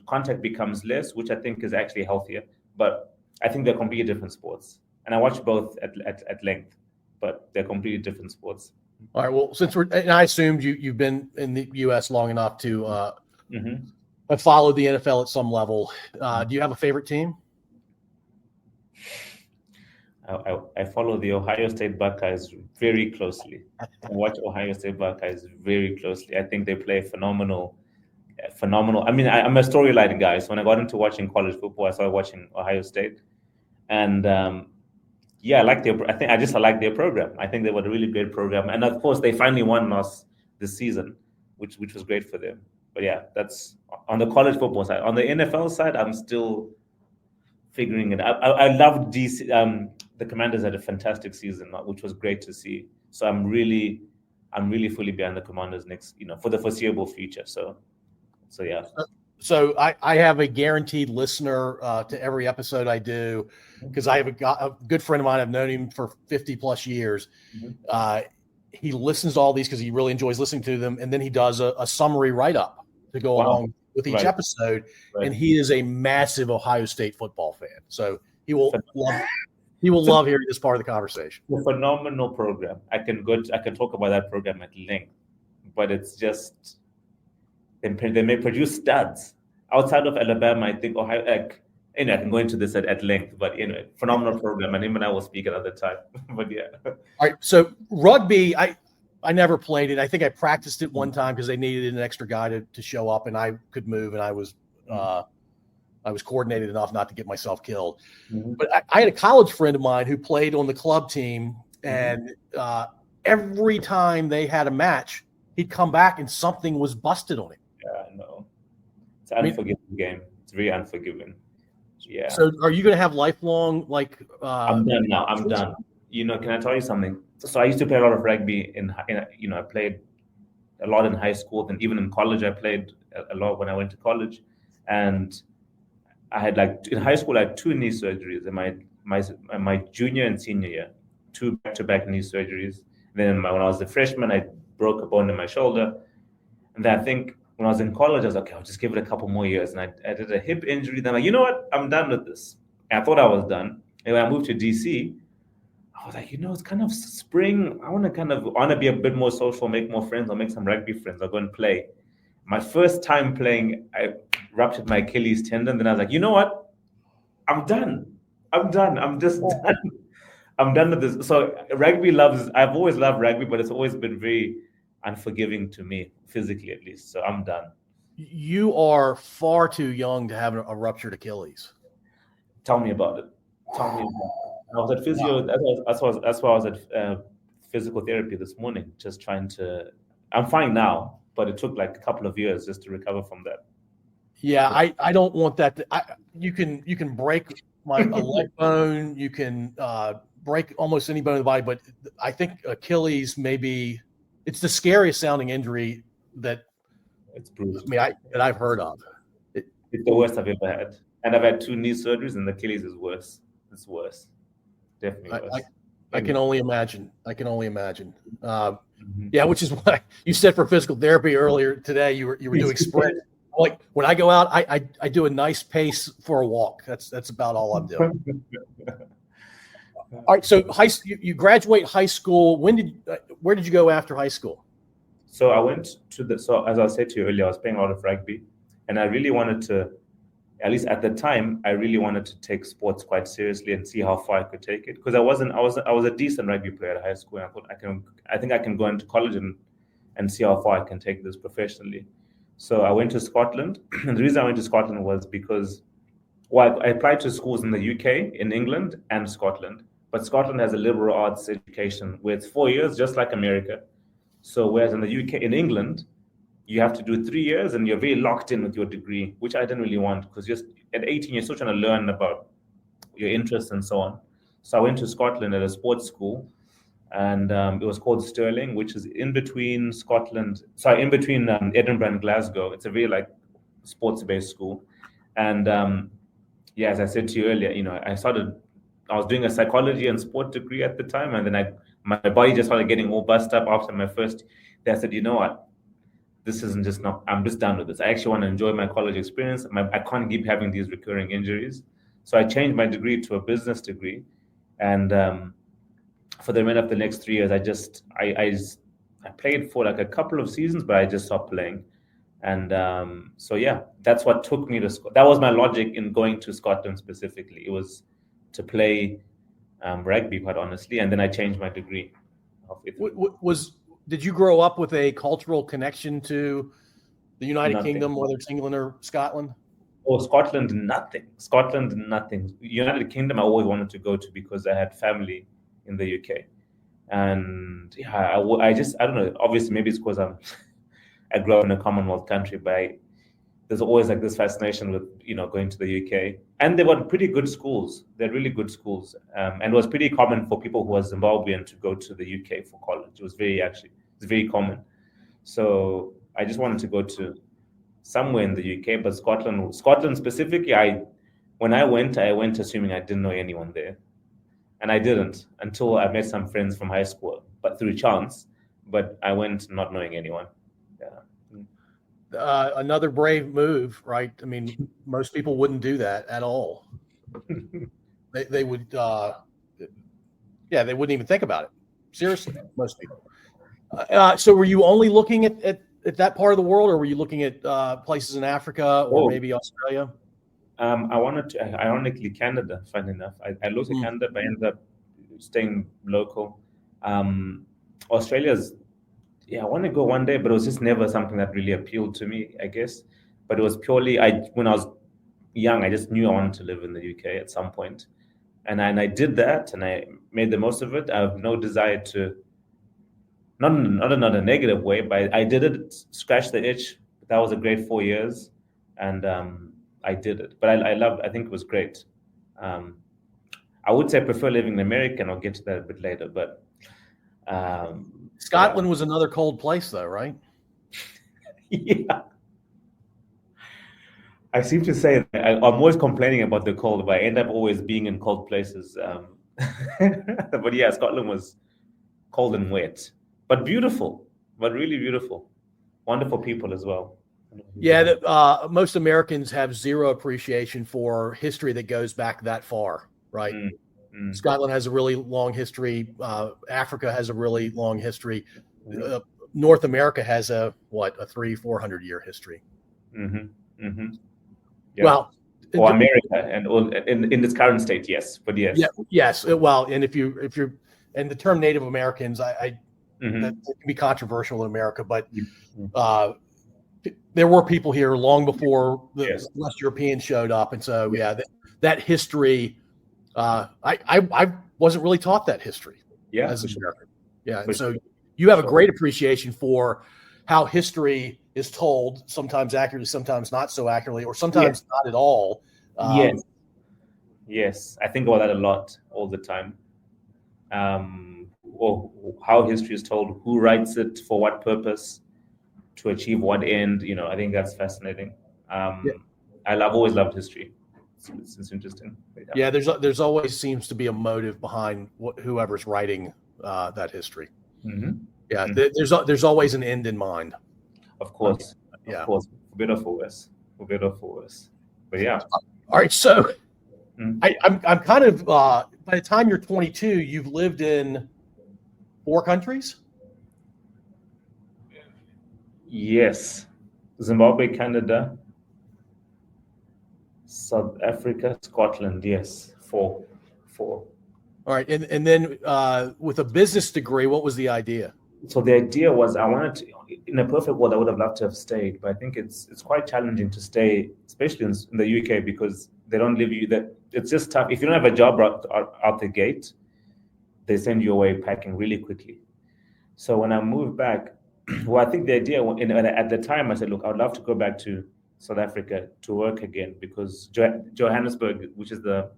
contact becomes less, which I think is actually healthier. But I think they're completely different sports. And I watch both at length, but they're completely different sports. All right. Well, and I assumed you've been in the U.S. long enough to have followed the NFL at some level. Do you have a favorite team? I follow the Ohio State Buckeyes very closely. I watch Ohio State Buckeyes very closely. I think they play phenomenal. I mean, I'm a storyline guy. So when I got into watching college football, I started watching Ohio State, and I like I like their program. I think they were a really great program, and of course, they finally won us this season, which was great for them. But yeah, that's on the college football side. On the NFL side, I'm still figuring it out. I love DC. The Commanders had a fantastic season, which was great to see. So I'm really fully behind the Commanders for the foreseeable future. So yeah. So I have a guaranteed listener to every episode I do because I have a good friend of mine. I've known him for 50 plus years. Mm-hmm. he listens to all these because he really enjoys listening to them, and then he does a summary write-up to go along with each episode. Right. And he is a massive Ohio State football fan, so he will love hearing this part of the conversation. A phenomenal program. I can talk about that program at length, but it's just they may produce studs outside of Alabama. I think Ohio, I can go into this at length, but phenomenal program, and him and I will speak another time. But yeah. All right. So rugby, I never played it. I think I practiced it one time because they needed an extra guy to show up, and I could move, and I was coordinated enough not to get myself killed. Mm-hmm. But I had a college friend of mine who played on the club team, and every time they had a match, he'd come back and something was busted on him. Yeah, I know. It's an unforgiving game. It's very unforgiving. Yeah. So are you going to have lifelong I'm done now. I'm done. Can I tell you something? So I used to play a lot of rugby I played a lot in high school, and even in college I played a lot when I went to college. And I had in high school I had 2 knee surgeries in my junior and senior year, 2 back-to-back knee surgeries. Then when I was a freshman, I broke a bone in my shoulder. And then I think when I was in college, I was like, okay, I'll just give it a couple more years. And I did a hip injury. Then I'm like, you know what? I'm done with this. And I thought I was done. And when I moved to DC, I was like, it's kind of spring. I want to be a bit more social, make more friends. I'll make some rugby friends. I'll go and play. My first time playing, I ruptured my Achilles tendon. Then I was like, you know what? I'm done. I'm just done. I'm done with this. So I've always loved rugby, but it's always been very unforgiving to me, physically at least. So I'm done. You are far too young to have a ruptured Achilles. Tell me about it. I was at physio. That's why I was at physical therapy this morning, just trying to. I'm fine now, but it took a couple of years just to recover from that. Yeah, I don't want that. You can break a leg bone. You can break almost any bone in the body, but I think Achilles it's the scariest sounding injury that it's brutal. That I've heard of. It's the worst I've ever had, and I've had 2 knee surgeries, and the Achilles is worse. It's worse, definitely worse. I can only imagine. Yeah, which is why you said for physical therapy earlier today. You were doing sprint. Like when I go out, I do a nice pace for a walk. That's about all I'm doing. All right. So you graduate high school. Where did you go after high school? So I went so as I said to you earlier, I was playing a lot of rugby, and I really wanted to, at least at the time, I really wanted to take sports quite seriously and see how far I could take it. Because I was a decent rugby player at high school, and I thought I think I can go into college and see how far I can take this professionally. So I went to Scotland, and the reason I went to Scotland was because I applied to schools in the UK, in England, and Scotland. But Scotland has a liberal arts education where it's 4 years, just like America. So whereas in the UK, in England, you have to do 3 years and you're very locked in with your degree, which I didn't really want because just at 18, you're still trying to learn about your interests and so on. So I went to Scotland at a sports school, and it was called Stirling, which is in between Edinburgh and Glasgow. It's a very sports-based school. And as I said to you earlier, I was doing a psychology and sport degree at the time, and then my body just started getting all bust up after my first. I said, you know what? This isn't just not. I'm just done with this. I actually want to enjoy my college experience. I can't keep having these recurring injuries. So I changed my degree to a business degree, and for the remainder of the next 3 years, I played for a couple of seasons, but I just stopped playing. And that's what took me to. That was my logic in going to Scotland specifically. It was to play rugby, quite honestly, and then I changed my degree. Did you grow up with a cultural connection to the United Kingdom, whether it's England or Scotland? Oh, Scotland, nothing. United Kingdom, I always wanted to go to because I had family in the UK, and I don't know. Obviously, maybe it's because I grew up in a Commonwealth country, but there's always this fascination with going to the UK, and they were pretty good schools. They're really good schools, and it was pretty common for people who were Zimbabwean to go to the UK for college. It's very common. So I just wanted to go to somewhere in the UK, but Scotland specifically. When I went assuming I didn't know anyone there, and I didn't until I met some friends from high school. But through chance, but I went not knowing anyone. Yeah. Another brave move, right? I mean, most people wouldn't do that at all. They would, they wouldn't even think about it. Seriously, most people. So were you only looking at that part of the world, or were you looking at places in Africa or maybe Australia? I wanted to, ironically, Canada, funny enough. I looked at Canada, but I ended up staying local. Australia's, I want to go one day, but it was just never something that really appealed to me, I guess. But it was purely, when I was young, I just knew I wanted to live in the UK at some point. And I did that, and I made the most of it. I have no desire to, not in a negative way, but I did it, scratched the itch. That was a great 4 years. And I did it. But I think it was great. I would say I prefer living in America, and I'll get to that a bit later. But Scotland was another cold place, though, right? Yeah. I seem to say that I'm always complaining about the cold, but I end up always being in cold places. But yeah, Scotland was cold and wet, but beautiful, but really beautiful. Wonderful people as well. Yeah, most Americans have zero appreciation for history that goes back that far, right? Scotland has a really long history. Africa has a really long history. North America has a 300-400 year history. Yeah. Well, America and in its current state, yes, but yes. Yeah, yes. Well, and if you're and the term Native Americans, that can be controversial in America, but there were people here long before the West Europeans showed up, and so that history. I wasn't really taught that history as an American. Yeah, and so you have a great appreciation for how history is told, sometimes accurately, sometimes not so accurately, or sometimes not at all. Yes, I think about that a lot all the time. Or how history is told, who writes it, for what purpose, to achieve what end. I think that's fascinating. I've always loved history. It's interesting. Yeah, there's always seems to be a motive behind whoever's writing that history. There's always an end in mind. Of course, of course, for better or for worse. But yeah. All right, so I'm kind of by the time you're 22, you've lived in 4 countries. Yes, Zimbabwe, Canada, South Africa, Scotland. Yes, 4. All right, and then with a business degree, what was the idea? So the idea was I wanted to, in a perfect world, I would have loved to have stayed, but I think it's quite challenging to stay, especially in the UK, because they don't leave you. That it's just tough. If you don't have a job out the gate, they send you away packing really quickly. So when I moved back, well, I think the idea at the time I said, look, I would love to go back to South Africa to work again, because Johannesburg, which is I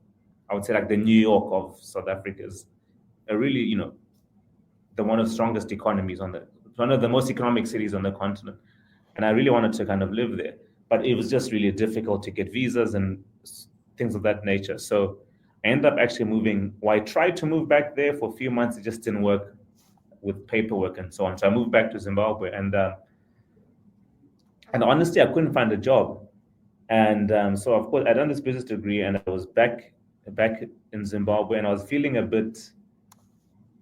would say like the New York of South Africa, is a really one of the strongest economies one of the most economic cities on the continent. And I really wanted to kind of live there, but it was just really difficult to get visas and things of that nature. So I ended up actually moving. Well, I tried to move back there for a few months. It just didn't work with paperwork and so on. So I moved back to Zimbabwe, and honestly, I couldn't find a job. And so of course I'd done this business degree, and I was back in Zimbabwe, and I was feeling a bit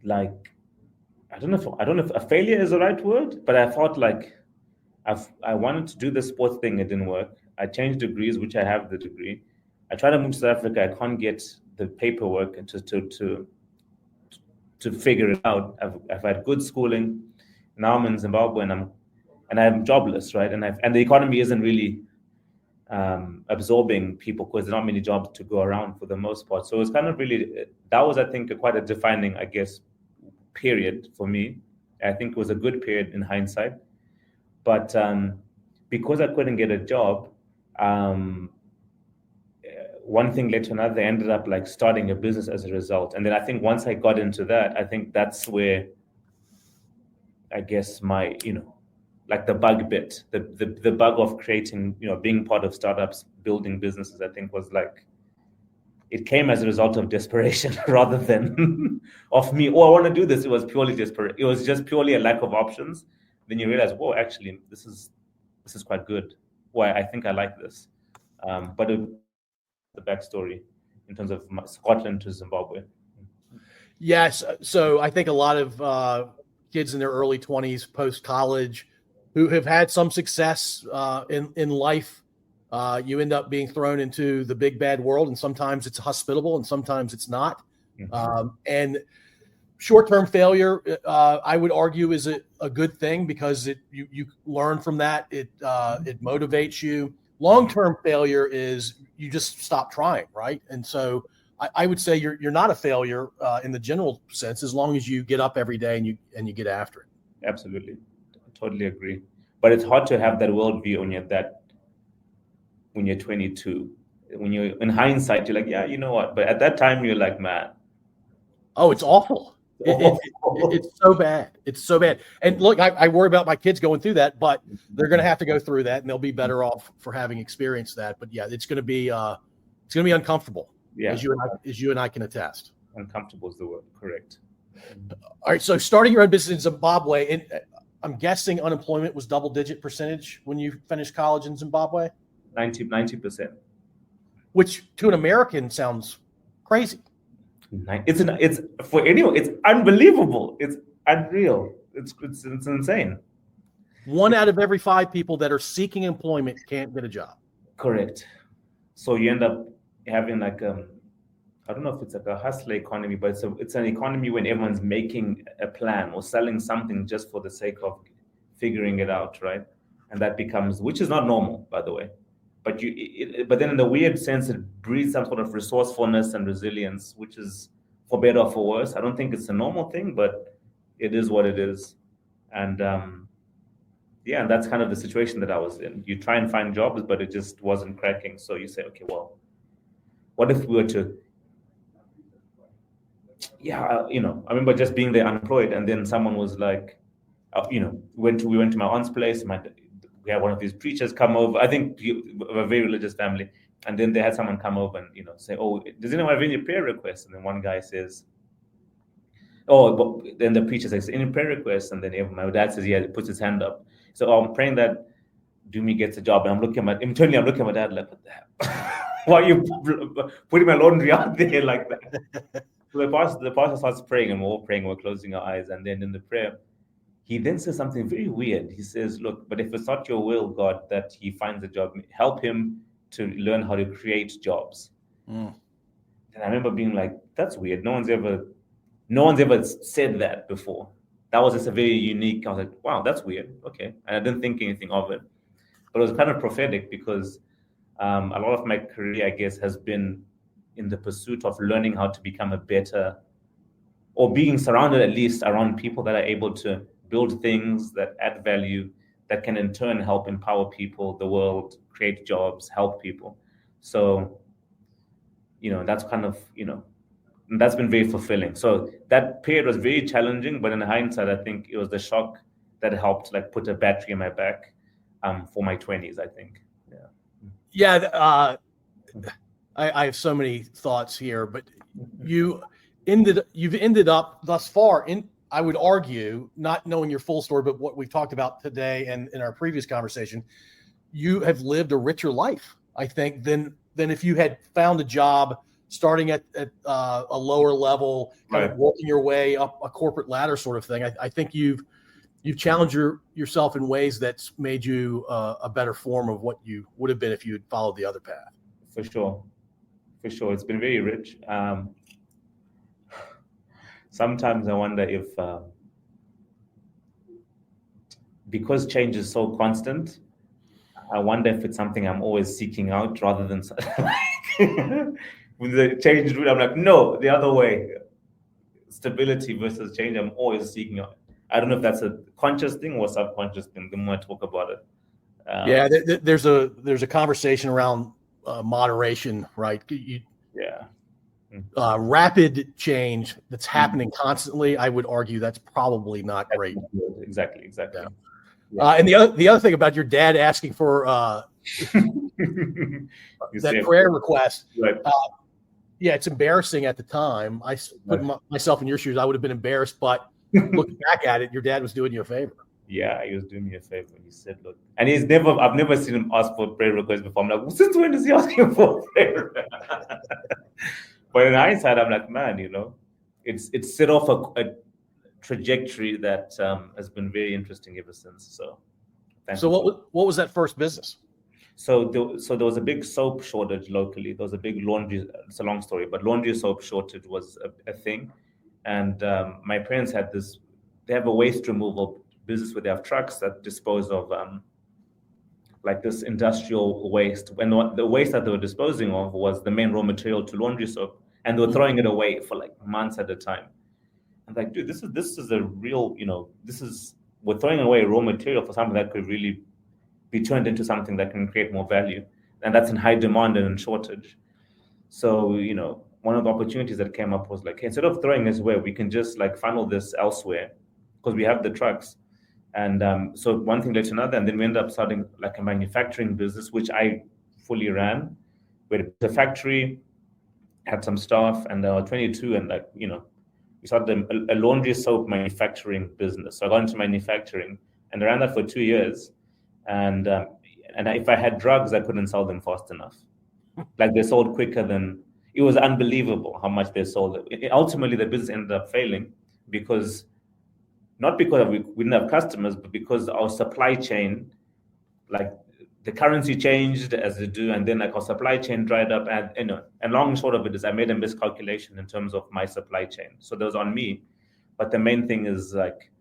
like, I don't know if a failure is the right word, but I felt like I wanted to do the sports thing. It didn't work. I changed degrees, which I have the degree. I tried to move to South Africa. I can't get the paperwork to figure it out. I've had good schooling. Now I'm in Zimbabwe, and I'm jobless, right? And the economy isn't really absorbing people, because there's not many jobs to go around for the most part. So it's kind of really, that was, I think, quite a defining, I guess, period for me. I think it was a good period in hindsight. But because I couldn't get a job, one thing led to another. I ended up like starting a business as a result. And then I think once I got into that, I think that's where, I guess, my, like the bug bit, the bug of creating, being part of startups, building businesses, I think was like, it came as a result of desperation rather than of me. Oh, I want to do this. It was purely desperate. It was just purely a lack of options. Then you realize, whoa, actually, this is quite good. Why I think I like this. But the backstory in terms of Scotland to Zimbabwe. Yes. So I think a lot of kids in their early 20s, post college, who have had some success in life, you end up being thrown into the big bad world, and sometimes it's hospitable and sometimes it's not. And short-term failure, I would argue, is a good thing because you learn from that. It motivates you. Long-term failure is you just stop trying, right? And so I would say you're not a failure in the general sense as long as you get up every day and you get after it. Absolutely, totally agree. But it's hard to have that worldview when you're 22. When you're in hindsight, you're like, yeah, you know what? But at that time, you're like, man, oh, it's awful. It's so bad. It's so bad. And look, I worry about my kids going through that, but they're going to have to go through that, and they'll be better off for having experienced that. But yeah, it's going to be uncomfortable. Yeah, as you and I can attest. Uncomfortable is the word, correct. All right. So starting your own business in Zimbabwe, and I'm guessing unemployment was double-digit percentage when you finished college in Zimbabwe. 90%. Which to an American sounds crazy. It's for anyone. It's unbelievable. It's unreal. It's insane. 1 out of every 5 people that are seeking employment can't get a job. Correct. So you end up having like I don't know if it's like a hustler economy, but it's an economy when everyone's making a plan or selling something just for the sake of figuring it out, right? And that becomes, which is not normal, by the way. But but then in the weird sense, it breeds some sort of resourcefulness and resilience, which is for better or for worse. I don't think it's a normal thing, but it is what it is. And yeah, and that's kind of the situation that I was in. You try and find jobs, but it just wasn't cracking. So you say, okay, well, what if we were to, I remember just being there unemployed, and then someone was like, we went to my aunt's place. We had one of these preachers come over. I think a very religious family. And then they had someone come over and, say, oh, does anyone have any prayer requests? And then one guy says, oh, but then the preacher says, any prayer requests? And then my dad says, yeah, he puts his hand up. So I'm praying that Dumi gets a job. And I'm looking at my dad like, what the hell? Why are you putting my laundry out there like that? So the pastor starts praying, and we're all praying, we're closing our eyes. And then in the prayer, he then says something very weird. He says, look, but if it's not your will, God, that he finds a job, help him to learn how to create jobs. And I remember being like, that's weird. No one's ever said that before. That was just a very unique, I was like, wow, that's weird. Okay. And I didn't think anything of it. But it was kind of prophetic because a lot of my career, I guess, has been in the pursuit of learning how to become a better, or being surrounded at least around people that are able to build things that add value, that can in turn help empower people, the world, create jobs, help people. So, that's kind of, that's been very fulfilling. So that period was very challenging, but in hindsight, I think it was the shock that helped like put a battery in my back for my 20s, I think. Yeah. I have so many thoughts here, but you've ended up thus far in, I would argue, not knowing your full story, but what we've talked about today and in our previous conversation, you have lived a richer life, I think, than if you had found a job starting at a lower level, kind of working your way up a corporate ladder sort of thing. I think you've challenged yourself in ways that's made you a better form of what you would have been if you had followed the other path. For sure. It's been very rich. Sometimes I wonder if, because change is so constant, I wonder if it's something I'm always seeking out rather than with the change route. I'm like, no, the other way. Stability versus change, I'm always seeking out. I don't know if that's a conscious thing or a subconscious thing. The more I talk about it. There's a conversation around moderation, right? Rapid change that's happening constantly. I would argue that's probably not great. Exactly. Yeah. And the other thing about your dad asking for that prayer request, right. Yeah, it's embarrassing at the time. Put myself in your shoes. I would have been embarrassed, but looking back at it, your dad was doing you a favor. Yeah, he was doing me a favor. He said, "Look," and I've never seen him ask for prayer requests before. I'm like, well, since when is he asking for prayer? But in hindsight, I'm like, man, it's set off a trajectory that has been very interesting ever since. So what was that first business? So there was a big soap shortage locally. There was a big laundry. It's a long story, but laundry soap shortage was a thing. And my parents had this. They have a waste removal business where they have trucks that dispose of like this industrial waste. And the waste that they were disposing of was the main raw material to laundry soap, and they were throwing it away for like months at a time. I'm like, dude, this is a real, we're throwing away raw material for something that could really be turned into something that can create more value, and that's in high demand and in shortage. So one of the opportunities that came up was like, hey, instead of throwing this away, we can just like funnel this elsewhere because we have the trucks. And so one thing led to another, and then we ended up starting like a manufacturing business, which I fully ran. We had a factory, had some staff, and 22, and we started a laundry soap manufacturing business. So I got into manufacturing, and I ran that for 2 years. And if I had drugs, I couldn't sell them fast enough. Like they sold quicker than, it was unbelievable how much they sold. Ultimately, the business ended up failing not because we didn't have customers, but because our supply chain, like the currency changed as they do, and then like our supply chain dried up. And long and short of it is I made a miscalculation in terms of my supply chain. So that was on me. But the main thing is like,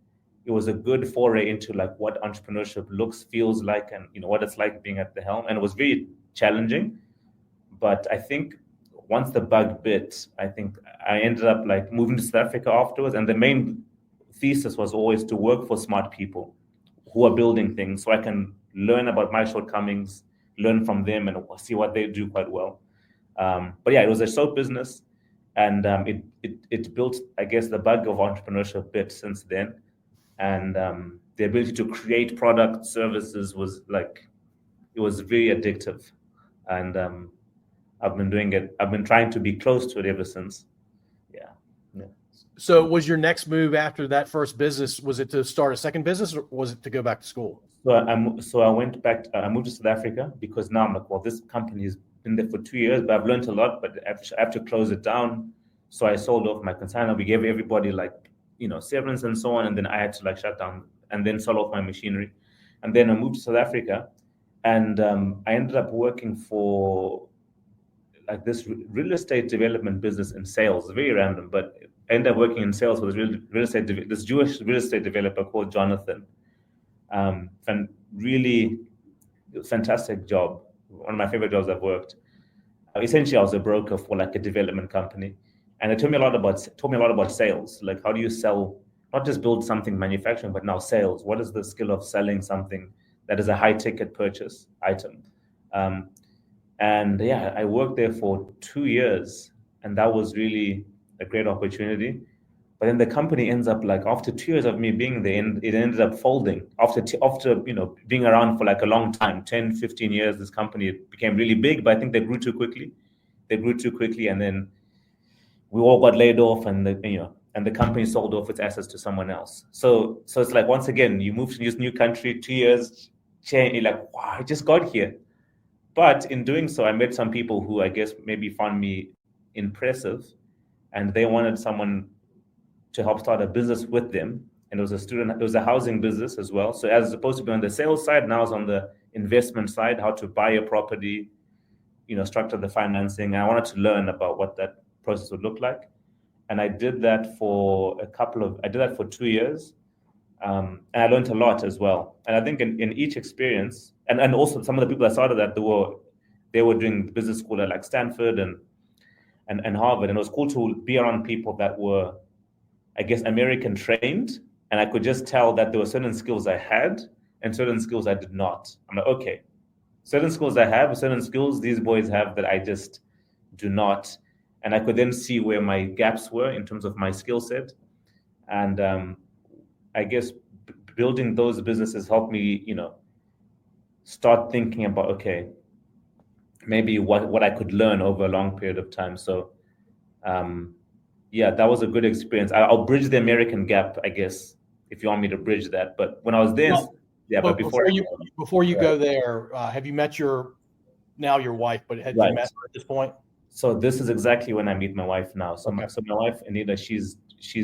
it was a good foray into like what entrepreneurship feels like, and what it's like being at the helm. And it was very challenging. But I think once the bug bit, I think I ended up like moving to South Africa afterwards. And the main thesis was always to work for smart people who are building things, so I can learn about my shortcomings, learn from them, and see what they do quite well. But yeah, it was a soap business, and it built, I guess, the bug of entrepreneurship bit since then. And the ability to create product services was like, it was very addictive. And I've been doing it. I've been trying to be close to it ever since. Yeah. So was your next move after that first business, was it to start a second business, or was it to go back to school? So I went back, I moved to South Africa because now I'm like, well, this company has been there for 2 years, but I've learned a lot, but I have to close it down. So I sold off my consignor. We gave everybody like, severance and so on. And then I had to like shut down and then sell off my machinery. And then I moved to South Africa, and I ended up working for like this real estate development business in sales. Very random, but I ended up working in sales for this Jewish real estate developer called Jonathan. And really fantastic job. One of my favorite jobs I've worked. Essentially, I was a broker for like a development company. And it taught me a lot about sales. Like, how do you sell, not just build something manufacturing, but now sales? What is the skill of selling something that is a high ticket purchase item? And yeah, I worked there for 2 years, and that was really a great opportunity. But then the company ends up like, after 2 years of me being there, it ended up folding. After being around for like a long time, 10, 15 years, this company became really big, but I think they grew too quickly. And then we all got laid off, and the company sold off its assets to someone else. So it's like, once again, you move to this new country, 2 years, you're like, wow, I just got here. But in doing so, I met some people who I guess maybe found me impressive, and they wanted someone to help start a business with them. And it was a housing business as well. So as opposed to be on the sales side, now I was on the investment side, how to buy a property, structure the financing. And I wanted to learn about what that process would look like. And I did that for 2 years. And I learned a lot as well. And I think in each experience, and also some of the people that started that, they were doing business school at like Stanford and Harvard. And it was cool to be around people that were, I guess, American trained. And I could just tell that there were certain skills I had and certain skills I did not. I'm like, okay, certain skills I have, certain skills these boys have that I just do not. And I could then see where my gaps were in terms of my skill set. And I guess building those businesses helped me, start thinking about, okay, maybe what I could learn over a long period of time. So Yeah, that was a good experience. I'll bridge the American gap, I guess, if you want me to bridge that. But when I was there, Well, yeah, but before before you right, go there, have you met your wife? But had you right. met her at this point? So this is exactly when I meet my wife now. So Okay. my wife Anita, she's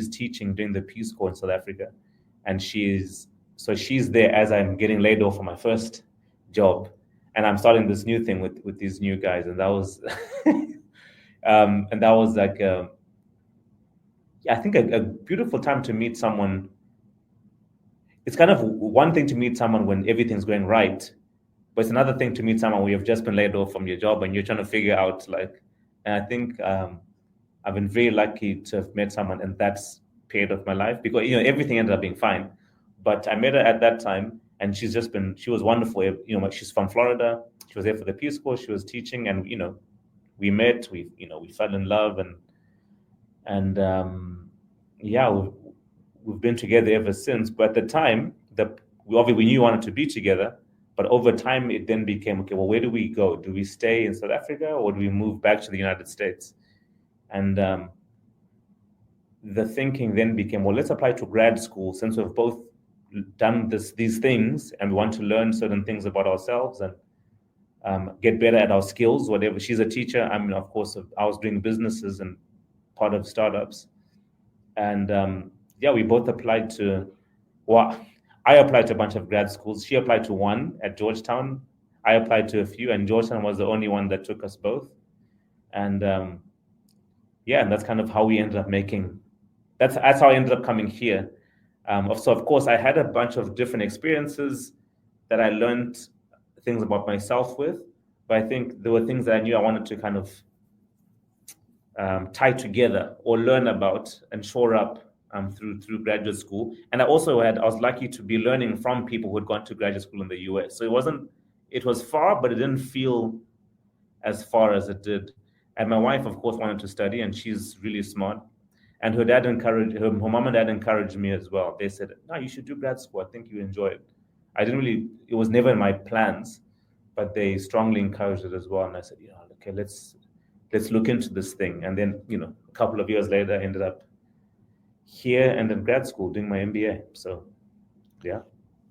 teaching doing the Peace Corps in South Africa, and she's there as I'm getting laid off from my first job, and I'm starting this new thing with these new guys, and that was and that was like I think a beautiful time to meet someone. It's kind of one thing to meet someone when everything's going right, but it's another thing to meet someone where you've just been laid off from your job and you're trying to figure out like. And I think I've been very lucky to have met someone in that period of my life because everything ended up being fine. But I met her at that time, and she was wonderful. She's from Florida. She was there for the Peace Corps. She was teaching, and we met. We fell in love, and yeah, we've been together ever since. But at the time, we knew we wanted to be together. But over time, it then became, okay, well, where do we go? Do we stay in South Africa or do we move back to the United States? And the thinking then became, well, let's apply to grad school since we've both done these things and we want to learn certain things about ourselves and get better at our skills, whatever. She's a teacher. I mean, of course, I was doing businesses and part of startups. And yeah, we both applied to, well, I applied to a bunch of grad schools. She applied to one at Georgetown. I applied to a few, and Georgetown was the only one that took us both. And yeah, and that's kind of how we ended up making. That's how I ended up coming here. So of course, I had a bunch of different experiences that I learned things about myself with, but I think there were things that I knew I wanted to kind of tie together or learn about and shore up through graduate school. And I was lucky to be learning from people who had gone to graduate school in the US. So it was far, but it didn't feel as far as it did. And my wife, of course, wanted to study, and she's really smart. And her mom and dad encouraged me as well. They said, no, you should do grad school. I think you enjoy it. It was never in my plans, but they strongly encouraged it as well. And I said, okay, let's look into this thing. And then, a couple of years later, I ended up here and in grad school doing my MBA. So, yeah.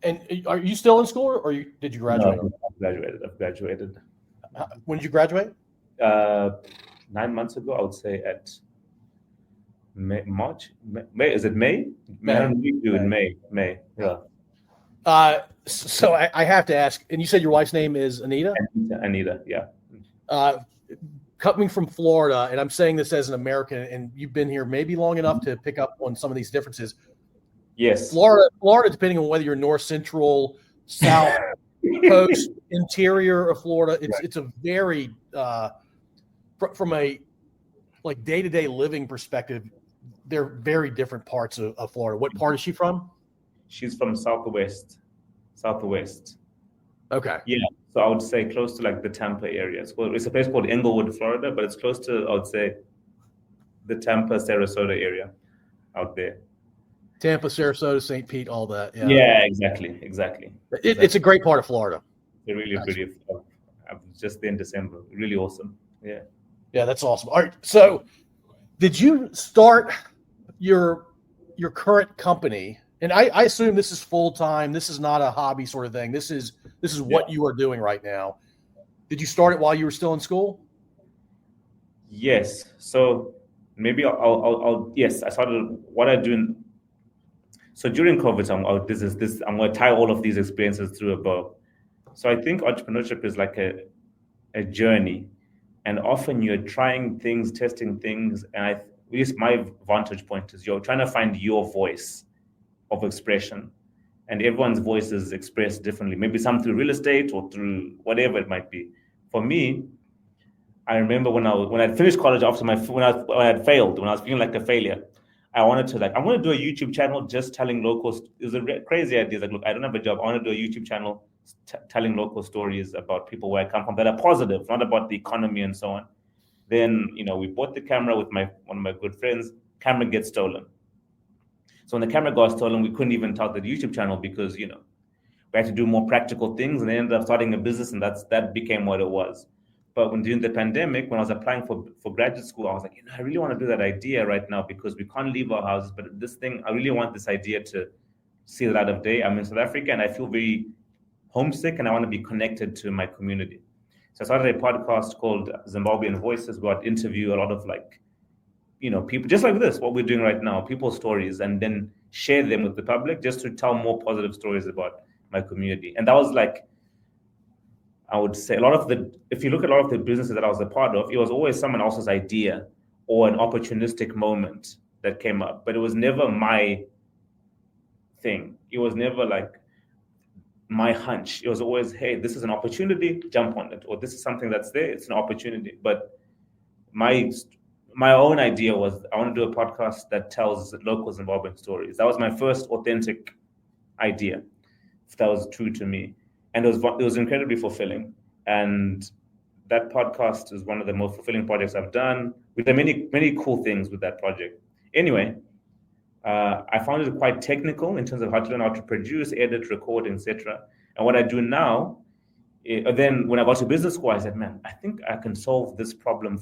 And are you still in school, or did you graduate? No, I've graduated. When did you graduate? 9 months ago, I would say at March. May, is it May? May. I don't do in May. Yeah. So I have to ask, and you said your wife's name is Anita? Anita, yeah. Coming from Florida, and I'm saying this as an American, and you've been here maybe long enough to pick up on some of these differences. Yes. Florida, depending on whether you're north, central, south, coast, interior of Florida, it's a very from a like day-to-day living perspective, they're very different parts of Florida. What part is she from? She's from Southwest. Okay. Yeah. So I would say close to like the Tampa area. It's a place called Englewood, Florida, but it's close to, I would say, the Tampa, Sarasota area out there. Tampa, Sarasota, St. Pete, all that. Yeah, yeah, exactly. It's a great part of Florida. It's really pretty. I was just there in December. Really awesome. Yeah. Yeah, that's awesome. All right. So did you start your current company? And I assume this is full-time. This is not a hobby sort of thing. This is what you are doing right now. Did you start it while you were still in school? Yes. So maybe yes, I started what I do. So during COVID, I'm going to tie all of these experiences through a bow. So I think entrepreneurship is like a journey, and often you're trying things, testing things, and at least my vantage point is you're trying to find your voice of expression, and everyone's voice is expressed differently. Maybe some through real estate or through whatever it might be. For me, I remember when I finished college after when I had failed, when I was feeling like a failure, I wanted to I'm going to do a YouTube channel just telling locals. It was a crazy idea. Like, look, I don't have a job. I want to do a YouTube channel telling local stories about people where I come from that are positive, not about the economy and so on. Then, we bought the camera with one of my good friends. Camera gets stolen. So when the camera got stolen, we couldn't even start the YouTube channel because, we had to do more practical things, and they ended up starting a business, and that became what it was. But when during the pandemic, when I was applying for graduate school, I was like, I really want to do that idea right now because we can't leave our houses. But this thing, I really want this idea to see the light of day. I'm in South Africa and I feel very homesick and I want to be connected to my community. So I started a podcast called Zimbabwean Voices, where I'd interview a lot of people just like this, what we're doing right now, people's stories, and then share them with the public just to tell more positive stories about my community. And that was I would say if you look at a lot of the businesses that I was a part of, it was always someone else's idea or an opportunistic moment that came up, but it was never my thing. It was never like my hunch. It was always, hey, this is an opportunity, jump on it, or this is something that's there, it's an opportunity. But my own idea was I want to do a podcast that tells local Zimbabwean stories. That was my first authentic idea, if that was true to me. And it was incredibly fulfilling. And that podcast is one of the most fulfilling projects I've done. We've done many, many cool things with that project. Anyway, I found it quite technical in terms of how to learn how to produce, edit, record, etc. And what I do now, then when I got to business school, I said, man, I think I can solve this problem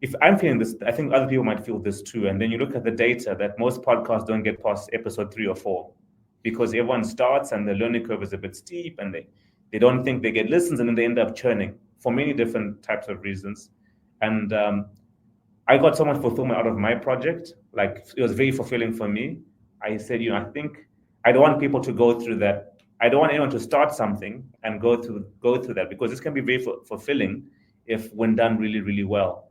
if I'm feeling this, I think other people might feel this too. And then you look at the data that most podcasts don't get past episode 3 or 4 because everyone starts and the learning curve is a bit steep and they don't think they get listens and then they end up churning for many different types of reasons. And I got so much fulfillment out of my project. Like, it was very fulfilling for me. I said, I think I don't want people to go through that. I don't want anyone to start something and go through that, because this can be very fulfilling if when done really, really well.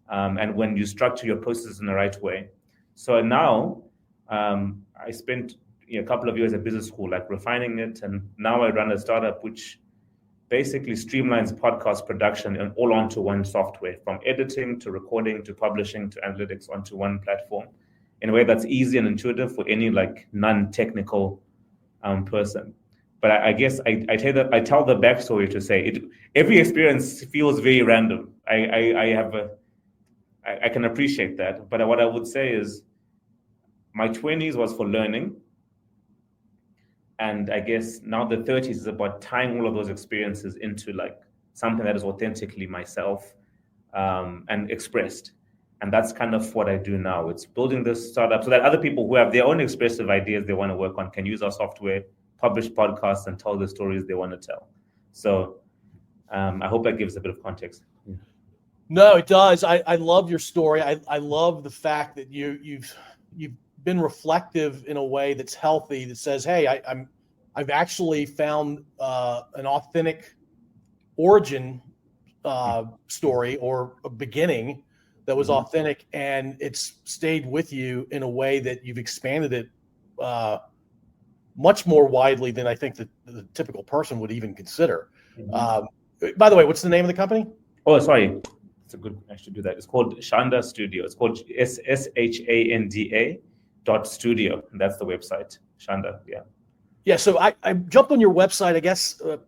And when you structure your processes in the right way. So now I spent a couple of years at business school, like refining it. And now I run a startup which basically streamlines podcast production and all onto one software, from editing to recording to publishing to analytics onto one platform in a way that's easy and intuitive for any non-technical person. But I guess I tell the backstory to say every experience feels very random. I can appreciate that. But what I would say is my 20s was for learning. And I guess now the 30s is about tying all of those experiences into something that is authentically myself and expressed. And that's kind of what I do now. It's building this startup so that other people who have their own expressive ideas they want to work on can use our software, publish podcasts, and tell the stories they want to tell. So I hope that gives a bit of context. Yeah. No, it does. I love your story. I love the fact that you've been reflective in a way that's healthy, that says, hey, I've actually found an authentic origin story or a beginning that was authentic, and it's stayed with you in a way that you've expanded it much more widely than I think that the typical person would even consider. By the way, what's the name of the company? Oh, sorry. I should do that. It's called Shanda Studio. It's called SHANDA.studio. And that's the website. Shanda, yeah. Yeah, so I jumped on your website, I guess, a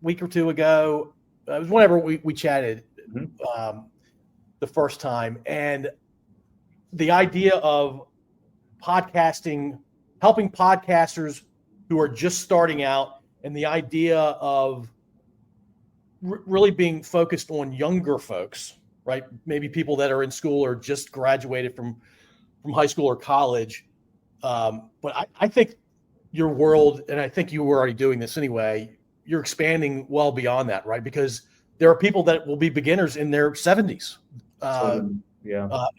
week or two ago. It was whenever we chatted the first time. And the idea of podcasting, helping podcasters who are just starting out, and the idea of really being focused on younger folks, right? Maybe people that are in school or just graduated from high school or college. But I think your world, and I think you were already doing this anyway, you're expanding well beyond that, right? Because there are people that will be beginners in their 70s. And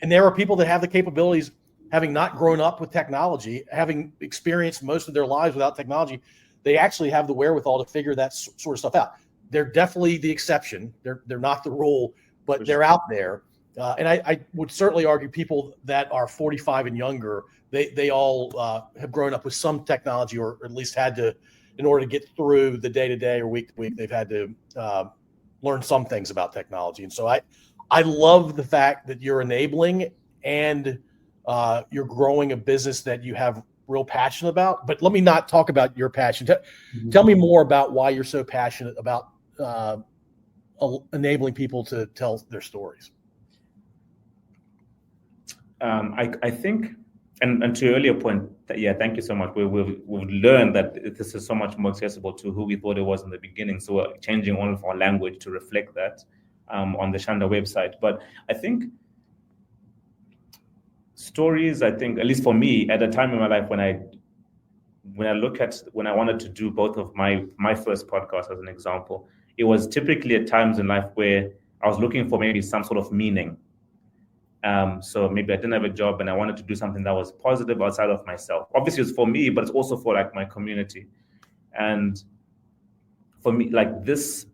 there are people that have the capabilities, having not grown up with technology, having experienced most of their lives without technology, they actually have the wherewithal to figure that sort of stuff out. They're definitely the exception. They're not the rule, but they're out there. And I would certainly argue people that are 45 and younger, they all have grown up with some technology, or at least had to, in order to get through the day-to-day or week-to-week, they've had to learn some things about technology. And so I love the fact that you're enabling and you're growing a business that you have real passion about. But let me not talk about your passion. Tell me more about why you're so passionate about enabling people to tell their stories. I think And to your earlier point, yeah, thank you so much. We've learned that this is so much more accessible to who we thought it was in the beginning. So we're changing all of our language to reflect that on the Shanda website. But I think stories, at least for me, at a time in my life when I wanted to do both of my first podcast as an example, it was typically at times in life where I was looking for maybe some sort of meaning. So maybe I didn't have a job and I wanted to do something that was positive outside of myself. Obviously, it's for me, but it's also for like my community. And for me, like this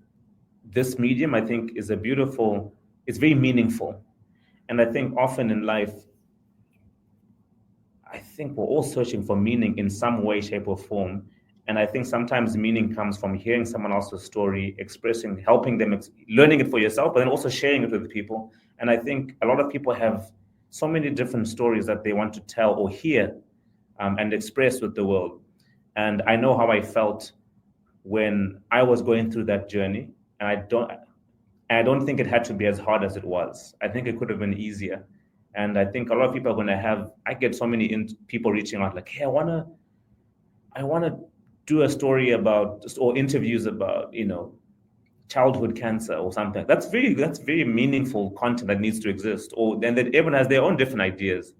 medium, I think it's very meaningful. And I think often in life, I think we're all searching for meaning in some way, shape, or form. And I think sometimes meaning comes from hearing someone else's story, expressing, helping them, learning it for yourself, but then also sharing it with people. And I think a lot of people have so many different stories that they want to tell or hear and express with the world. And I know how I felt when I was going through that journey. And I don't think it had to be as hard as it was. I think it could have been easier. And I think a lot of people are going to I get so many people reaching out like, hey, I want to do a story about, or interviews about, childhood cancer or something. That's very meaningful content that needs to exist. Or then that everyone has their own different ideas.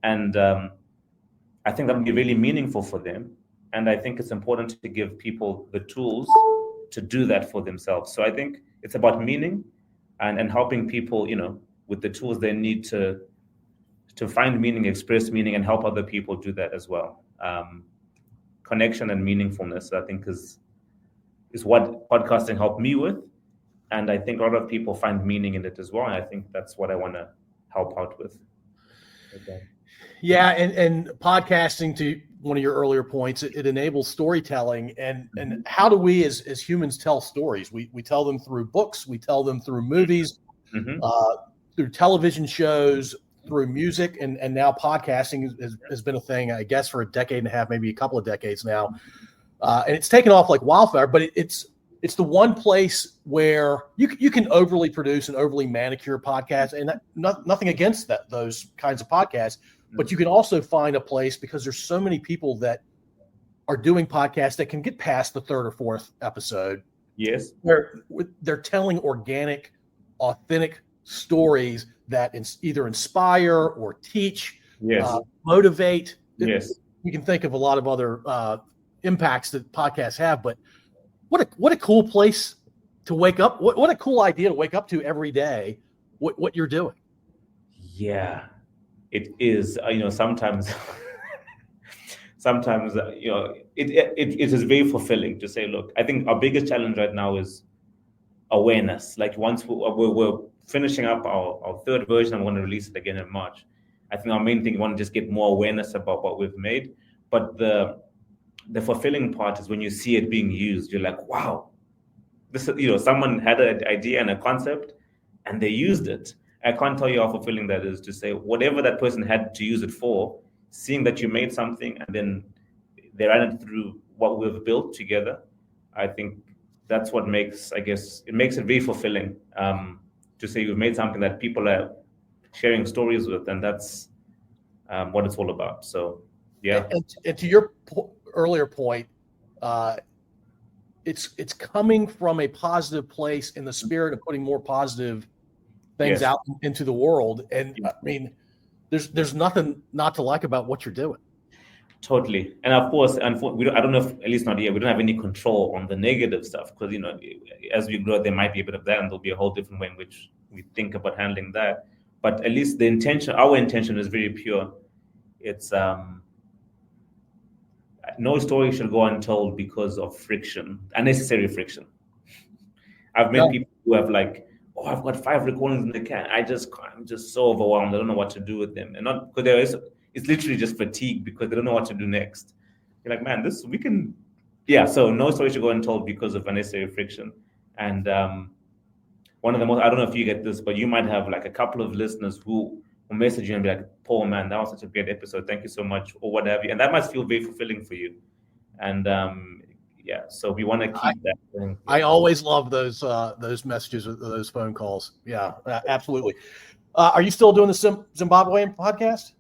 And I think that would be really meaningful for them. And I think it's important to give people the tools to do that for themselves. So I think it's about meaning and helping people, with the tools they need to find meaning, express meaning, and help other people do that as well. Connection and meaningfulness, I think, is what podcasting helped me with. And I think a lot of people find meaning in it as well. And I think that's what I want to help out with. Okay. Yeah, and podcasting, to one of your earlier points, it enables storytelling. And how do we as humans tell stories? We tell them through books, we tell them through movies, through television shows, through music, and now podcasting has been a thing, I guess, for a decade and a half, maybe a couple of decades now. And it's taken off like wildfire, but it's the one place where you can overly produce and overly manicure podcasts, and nothing against those kinds of podcasts, but you can also find a place, because there's so many people that are doing podcasts that can get past the third or fourth episode. Yes. They're telling organic, authentic stories that either inspire or teach, motivate. Yes. You can think of a lot of other impacts that podcasts have, but what a cool place to wake up. What a cool idea to wake up to every day, what you're doing. Yeah, it is. Sometimes it is very fulfilling to say, look, I think our biggest challenge right now is awareness. Like once we're finishing up our third version, I'm going to release it again in March. I think our main thing, we want to just get more awareness about what we've made. But the fulfilling part is when you see it being used. You're like, wow, this is, someone had an idea and a concept and they used it. I can't tell you how fulfilling that is to say whatever that person had to use it for, seeing that you made something and then they ran it through what we've built together. I think that's what makes it very fulfilling to say you've made something that people are sharing stories with, and that's what it's all about. So, yeah. And to your earlier point, it's coming from a positive place in the spirit of putting more positive things out into the world. And I mean, there's nothing not to like about what you're doing. Totally. And of course, I don't know if, at least not yet, we don't have any control on the negative stuff, because, as we grow, there might be a bit of that, and there'll be a whole different way in which we think about handling that. But at least our intention is very pure. It's no story should go untold because of friction, unnecessary friction. I've met people who have like, oh, I've got 5 recordings in the can. I'm just so overwhelmed. I don't know what to do with them. And not because it's literally just fatigue because they don't know what to do next. You're like, man, so no story should go untold because of unnecessary friction. And one of the most, I don't know if you get this, but you might have like a couple of listeners who message you and be like, Paul, man, that was such a great episode. Thank you so much, or what have you. And that must feel very fulfilling for you. And so we want to keep that going. I always love those messages, those phone calls. Yeah, absolutely. Are you still doing the Zimbabwean podcast?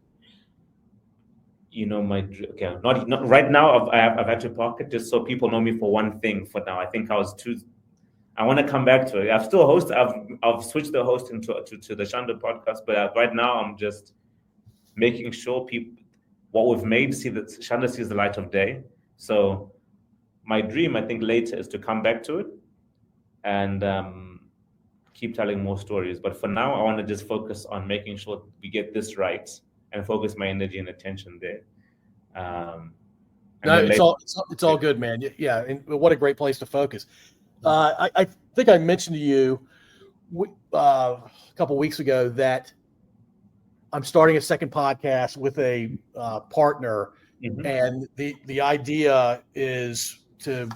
not right now. I've had to park it just so people know me for one thing. For now, I think I want to come back to it. I've still host. I've switched the hosting to the Shanda podcast, but right now I'm just making sure people what we've made see that Shanda sees the light of day. So my dream, I think, later is to come back to it and keep telling more stories. But for now, I want to just focus on making sure we get this right and focus my energy and attention there. No, it's all good, man. Yeah, and what a great place to focus. I think I mentioned to you a couple weeks ago that I'm starting a second podcast with a partner, and the idea is to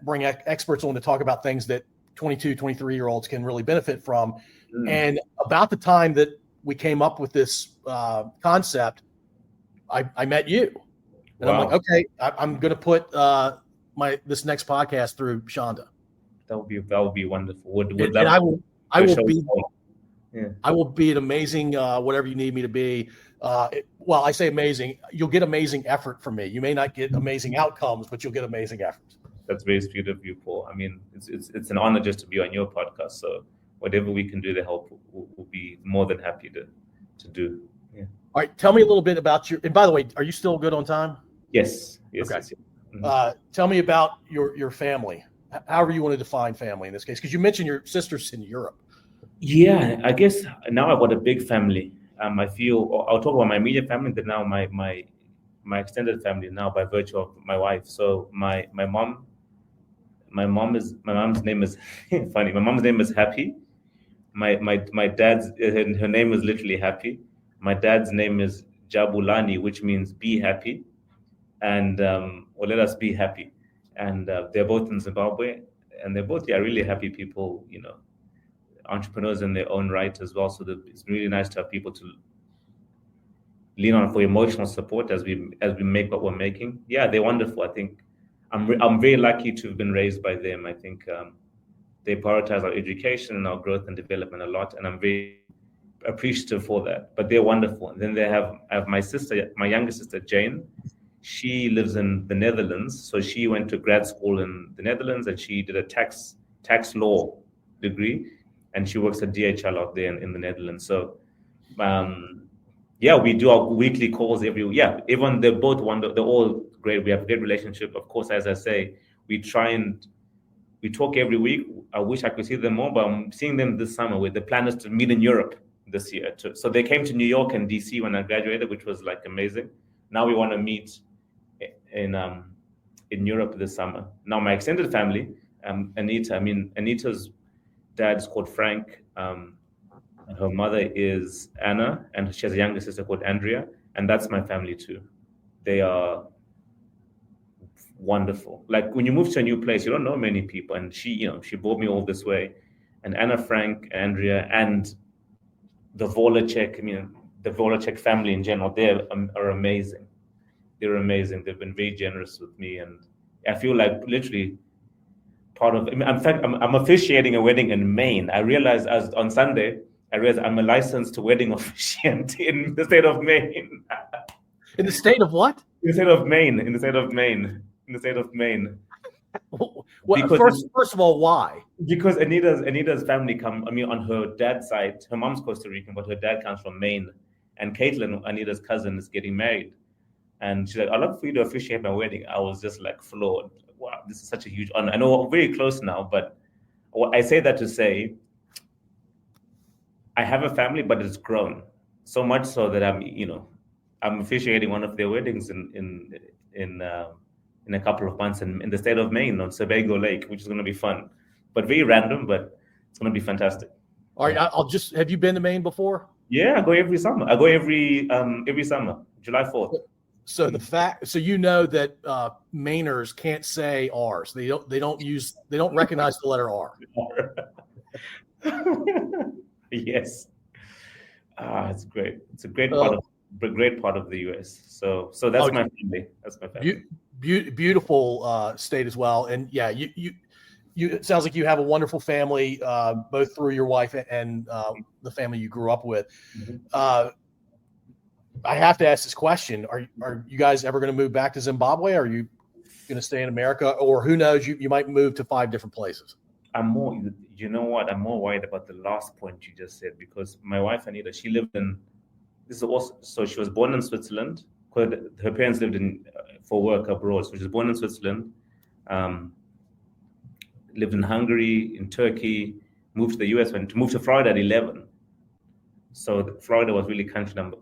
bring experts on to talk about things that 22, 23-year-olds can really benefit from. And about the time that we came up with this concept, I met you. And I'm like, okay, I'm going to put this next podcast through Shanda. That would be wonderful. I will be an amazing whatever you need me to be. Well, I say amazing. You'll get amazing effort from me. You may not get amazing outcomes, but you'll get amazing efforts. That's very sweet of you, Paul. I mean, it's an honor just to be on your podcast. So whatever we can do to help, we'll be more than happy to do. Yeah. All right. Tell me a little bit about and by the way, are you still good on time? Yes. Okay. Yes. Tell me about your family. However you want to define family in this case, because you mentioned your sister's in Europe. Yeah, I guess now I've got a big family. I feel I'll talk about my immediate family, but now my extended family now by virtue of my wife. So my mom's name is funny. My mom's name is Happy. My dad's her name is literally Happy. My dad's name is Jabulani, which means be happy, and or let us be happy. And they're both in Zimbabwe, and they're both really happy people. Entrepreneurs in their own right as well. So it's really nice to have people to lean on for emotional support as we make what we're making. Yeah, they're wonderful. I think I'm very lucky to have been raised by them. I think they prioritize our education and our growth and development a lot, and I'm very appreciative for that. But they're wonderful. And then I have my sister, my younger sister Jane. She lives in the Netherlands, so she went to grad school in the Netherlands, and she did a tax law degree, and she works at DHL out there in the Netherlands. So, we do our weekly calls everyone. They're both they're all great. We have a great relationship. Of course, as I say, we talk every week. I wish I could see them more, but I'm seeing them this summer. With the plan is to meet in Europe this year too. So they came to New York and DC when I graduated, which was like amazing. Now we want to meet in Europe this summer. Now my extended family, Anita. I mean, Anita's dad's called Frank. Her mother is Anna, and she has a younger sister called Andrea, and that's my family too. They are wonderful. Like when you move to a new place, you don't know many people, and she brought me all this way. And Anna, Frank, Andrea, and the Volacek, the Volacek family in general, they are amazing. They're amazing. They've been very generous with me, and I feel like literally part of. In fact, I'm officiating a wedding in Maine. I realized on Sunday. I'm a licensed wedding officiant in the state of Maine. In the state of what? In the state of Maine. Well, first of all, why? Because Anita's family on her dad's side. Her mom's Costa Rican, but her dad comes from Maine. And Caitlin, Anita's cousin, is getting married. And she's like, I'd love for you to officiate my wedding. I was just like floored. Wow, this is such a huge honor. I know we're very close now, but I say that to say, I have a family, but it's grown so much so that I'm officiating one of their weddings in a couple of months in the state of Maine on Sebago Lake, which is going to be fun, but very random, but it's going to be fantastic. All right, have you been to Maine before? Yeah, I go every summer. I go every summer, July 4th. So so you know that Mainers can't say R's. They don't recognize the letter R. Yes. It's great. It's a great part of the US. So that's my family. That's my family. Beautiful state as well. And yeah, you it sounds like you have a wonderful family, both through your wife and the family you grew up with. Mm-hmm. I have to ask this question. Are you guys ever going to move back to Zimbabwe? Are you going to stay in America? Or who knows, you might move to 5 different places. I'm more, you know what? I'm more worried about the last point you just said, because my wife, Anita, she lived in, this is also, so she was born in Switzerland. Her parents lived in, for work abroad. So she was born in Switzerland, lived in Hungary, in Turkey, moved to the US, moved to Florida at 11. So Florida was really country number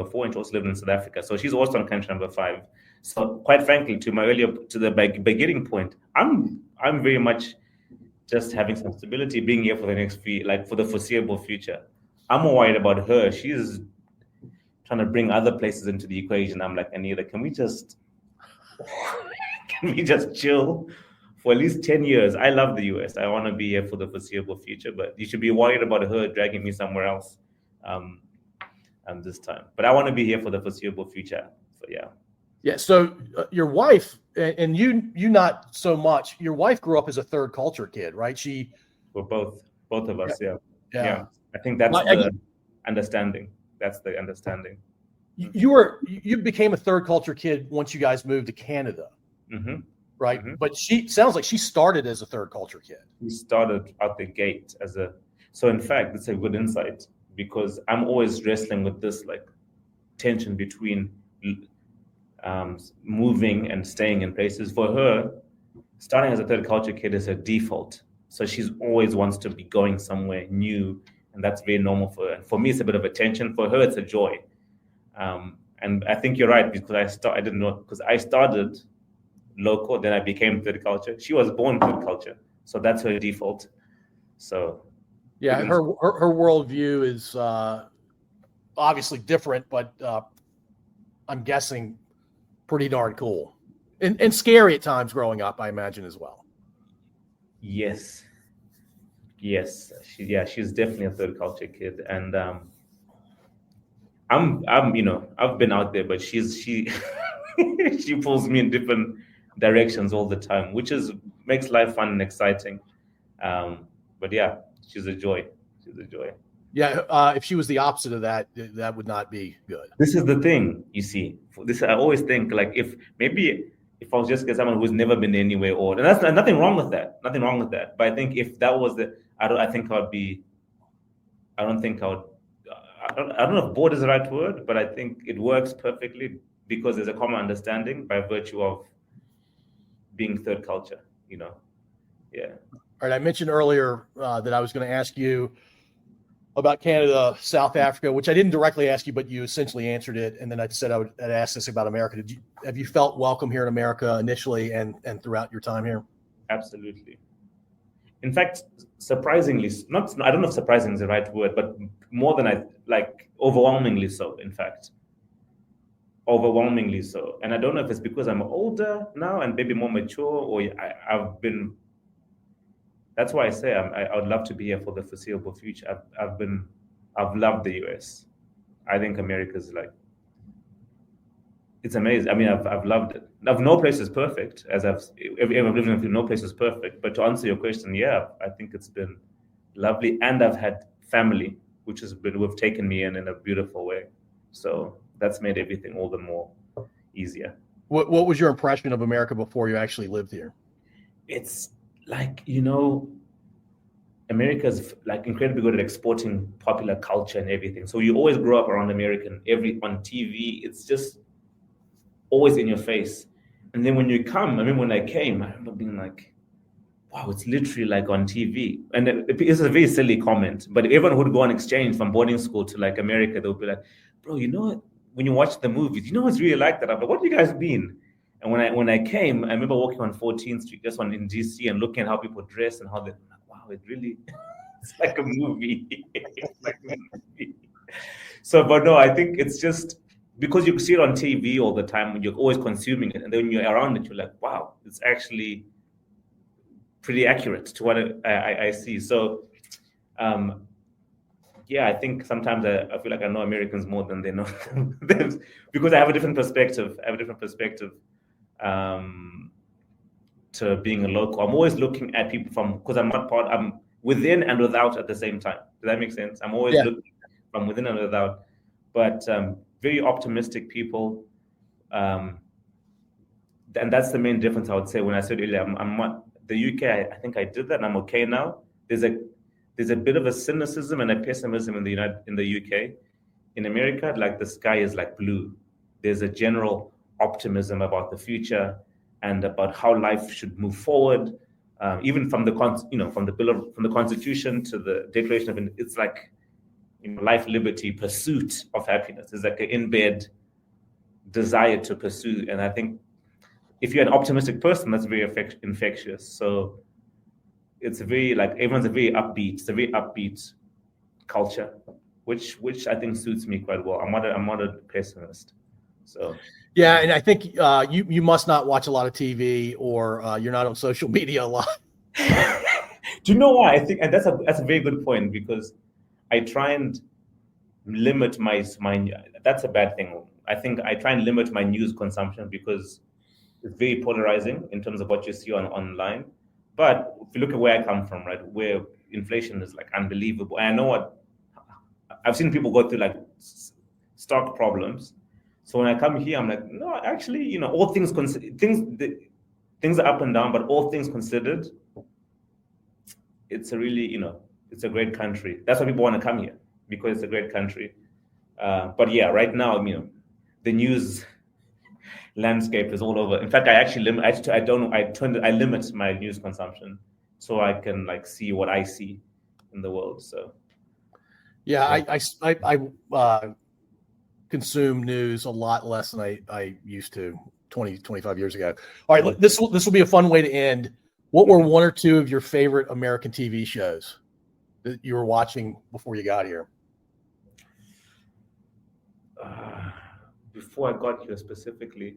4, and she also lived in South Africa. So she's also on country number 5. So quite frankly, to the beginning point, I'm very much just having some stability, being here for the next for the foreseeable future. I'm more worried about her. She's trying to bring other places into the equation. I'm like, Anita, can we just chill for at least 10 years? I love the US. I want to be here for the foreseeable future, but you should be worried about her dragging me somewhere else this time. But I want to be here for the foreseeable future. So yeah. Yeah. So your wife and you not so much. Your wife grew up as a third culture kid, right? We're both of us. Yeah. Yeah. I think that's the understanding. That's the understanding. You became a third culture kid once you guys moved to Canada, right? Mm-hmm. But sounds like she started as a third culture kid. We started out the gate so in fact, it's a good insight, because I'm always wrestling with this like tension between moving and staying in places. For her, starting as a third culture kid is her default. So she's always wants to be going somewhere new, and that's very normal for her. And for me, it's a bit of a tension. For her, it's a joy. And I think you're right, because I didn't know, because I started local, then I became third culture. She was born third culture, so that's her default. So yeah, her worldview is obviously different, but I'm guessing pretty darn cool and scary at times growing up, I imagine, as well. Yes. She's definitely a third culture kid, and I'm I've been out there, but she she pulls me in different directions all the time, which makes life fun and exciting. But yeah, she's a joy. Yeah, if she was the opposite of that, that would not be good. This is the thing, you see. I always think, like, if I was just someone who's never been anywhere, and that's nothing wrong with that. But I think if that was I don't know if bored is the right word, but I think it works perfectly because there's a common understanding by virtue of being third culture, Yeah. All right. I mentioned earlier that I was going to ask you about Canada, South Africa, which I didn't directly ask you, but you essentially answered it. And then I said I'd ask this about America. Have you felt welcome here in America initially and throughout your time here? Absolutely. In fact, surprisingly, I don't know if surprising is the right word, but more than overwhelmingly so, in fact. Overwhelmingly so. And I don't know if it's because I'm older now and maybe more mature, or that's why I say I would love to be here for the foreseeable future. I've loved the US. I think America's it's amazing. I mean, I've loved it. Now, no place is perfect, as I've lived in. No place is perfect. But to answer your question, yeah, I think it's been lovely, and I've had family, who've taken me in a beautiful way. So that's made everything all the more easier. What was your impression of America before you actually lived here? It's America's incredibly good at exporting popular culture and everything. So you always grow up around American, on TV. It's just always in your face. And then when you come, I remember when I came, I remember being like, wow, it's literally like on TV. And it's a very silly comment, but everyone who'd go on exchange from boarding school to America, they'll be like, bro, when you watch the movies, it's really like that. I'm like, what have you guys been? And when I came, I remember walking on 14th Street, just in DC, and looking at how people dress and how they, wow, it really, it's like a movie. It's like a movie. So, but no, I think it's just because you see it on TV all the time, when you're always consuming it, and then when you're around it, you're like, wow, it's actually pretty accurate to what I see. So, yeah, I think sometimes I feel like I know Americans more than they know them because I have a different perspective. To being a local. I'm always looking at people because I'm within and without at the same time. Does that make sense? I'm always looking from within and without. but very optimistic people. And that's the main difference, I would say. When I said earlier, I'm not, the UK, I think I did that and I'm okay now. There's a bit of a cynicism and a pessimism in the UK. In America, like the sky is like blue. There's a general optimism about the future and about how life should move forward. Even from the from the Constitution to the Declaration of it's like life, liberty, pursuit of happiness. It's like an in-bed desire to pursue. And I think if you're an optimistic person, that's very infectious. So it's very like everyone's a very upbeat culture, which I think suits me quite well. I'm not a pessimist. So yeah, and I think you must not watch a lot of TV or you're not on social media a lot. Do you know why? I think, and that's a very good point, because I try and limit my that's a bad thing. I think I try and limit my news consumption because it's very polarizing in terms of what you see online. But if you look at where I come from, right, where inflation is like unbelievable, and I know I've seen people go through like stock problems. So when I come here, I'm like, no, actually, all things things are up and down, but all things considered, it's a really, it's a great country. That's why people want to come here, because it's a great country. But yeah, right now, the news landscape is all over. In fact, I actually limit. I limit my news consumption so I can like see what I see in the world. So yeah. I consume news a lot less than I used to 25 years ago. All right, this will be a fun way to end. What were one or two of your favorite American TV shows that you were watching before you got here? Before I got here specifically,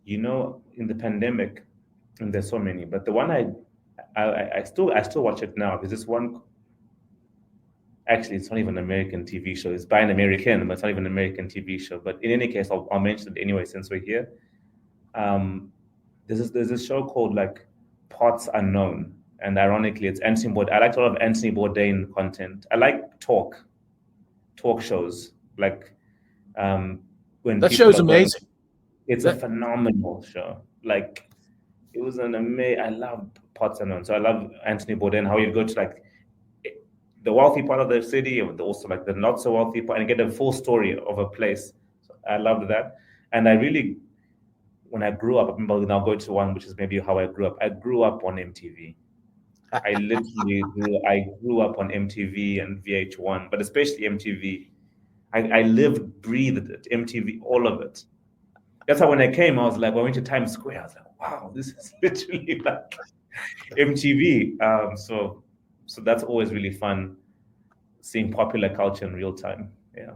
in the pandemic, and there's so many, but the one I still watch it now. There's this one. Actually, it's not even an American TV show. It's by an American, but it's not even an American TV show. But in any case, I'll mention it anyway since we're here. There's this show called like Parts Unknown, and ironically, it's Anthony Bourdain. I like a lot of Anthony Bourdain content. I like talk shows, like when that show's amazing. It's a phenomenal show. Like it was an amazing. I love Parts Unknown, so I love Anthony Bourdain. How you go to like the wealthy part of the city, and also like the not so wealthy part, and get a full story of a place. So I loved that, and I really, when I grew up, I remember now go to one which is maybe how I grew up. I grew up on MTV. I literally grew up on MTV and VH1, but especially MTV. I lived, breathed it, MTV, all of it. That's how when I came, I was like, when I went to Times Square, I was like, wow, this is literally like MTV. So that's always really fun, seeing popular culture in real time. Yeah.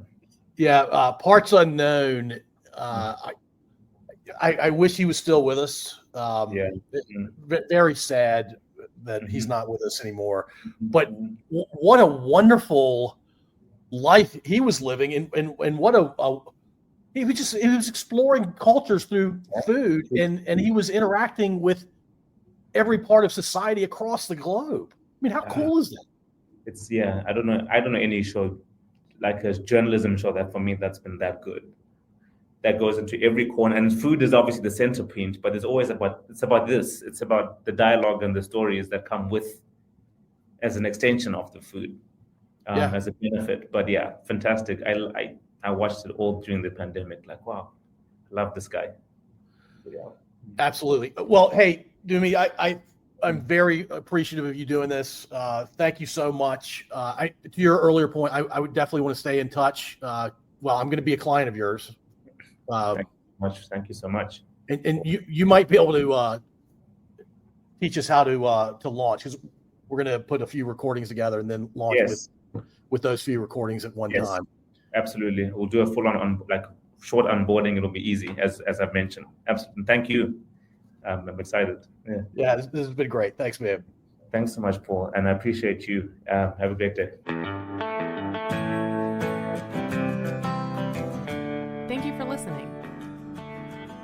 Yeah. Parts Unknown. I wish he was still with us. Very sad that he's not with us anymore. But what a wonderful life he was living, and what he was exploring cultures through food, and he was interacting with every part of society across the globe. I mean, how cool is that? It's I don't know any show like a journalism show that for me that's been that good. That goes into every corner, and food is obviously the centerpiece, but it's about this. It's about the dialogue and the stories that come with as an extension of the food, as a benefit. But yeah, fantastic. I watched it all during the pandemic. Like, wow, I love this guy. Yeah, absolutely. Well, hey, Dumi, I'm very appreciative of you doing this. Thank you so much. To your earlier point, I would definitely want to stay in touch. I'm going to be a client of yours. Thank you so much. And you might be able to teach us how to launch, because we're going to put a few recordings together and then launch with those few recordings at one time. Absolutely. We'll do a full on like short onboarding. It'll be easy, as I've mentioned. Absolutely. Thank you. I'm excited. Yeah, this has been great. Thanks, man. Thanks so much, Paul. And I appreciate you. Have a great day. Thank you for listening.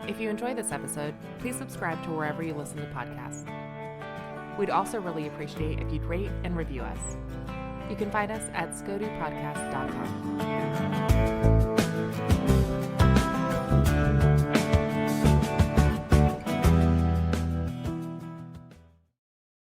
If you enjoyed this episode, please subscribe to wherever you listen to podcasts. We'd also really appreciate if you'd rate and review us. You can find us at scodupodcast.com.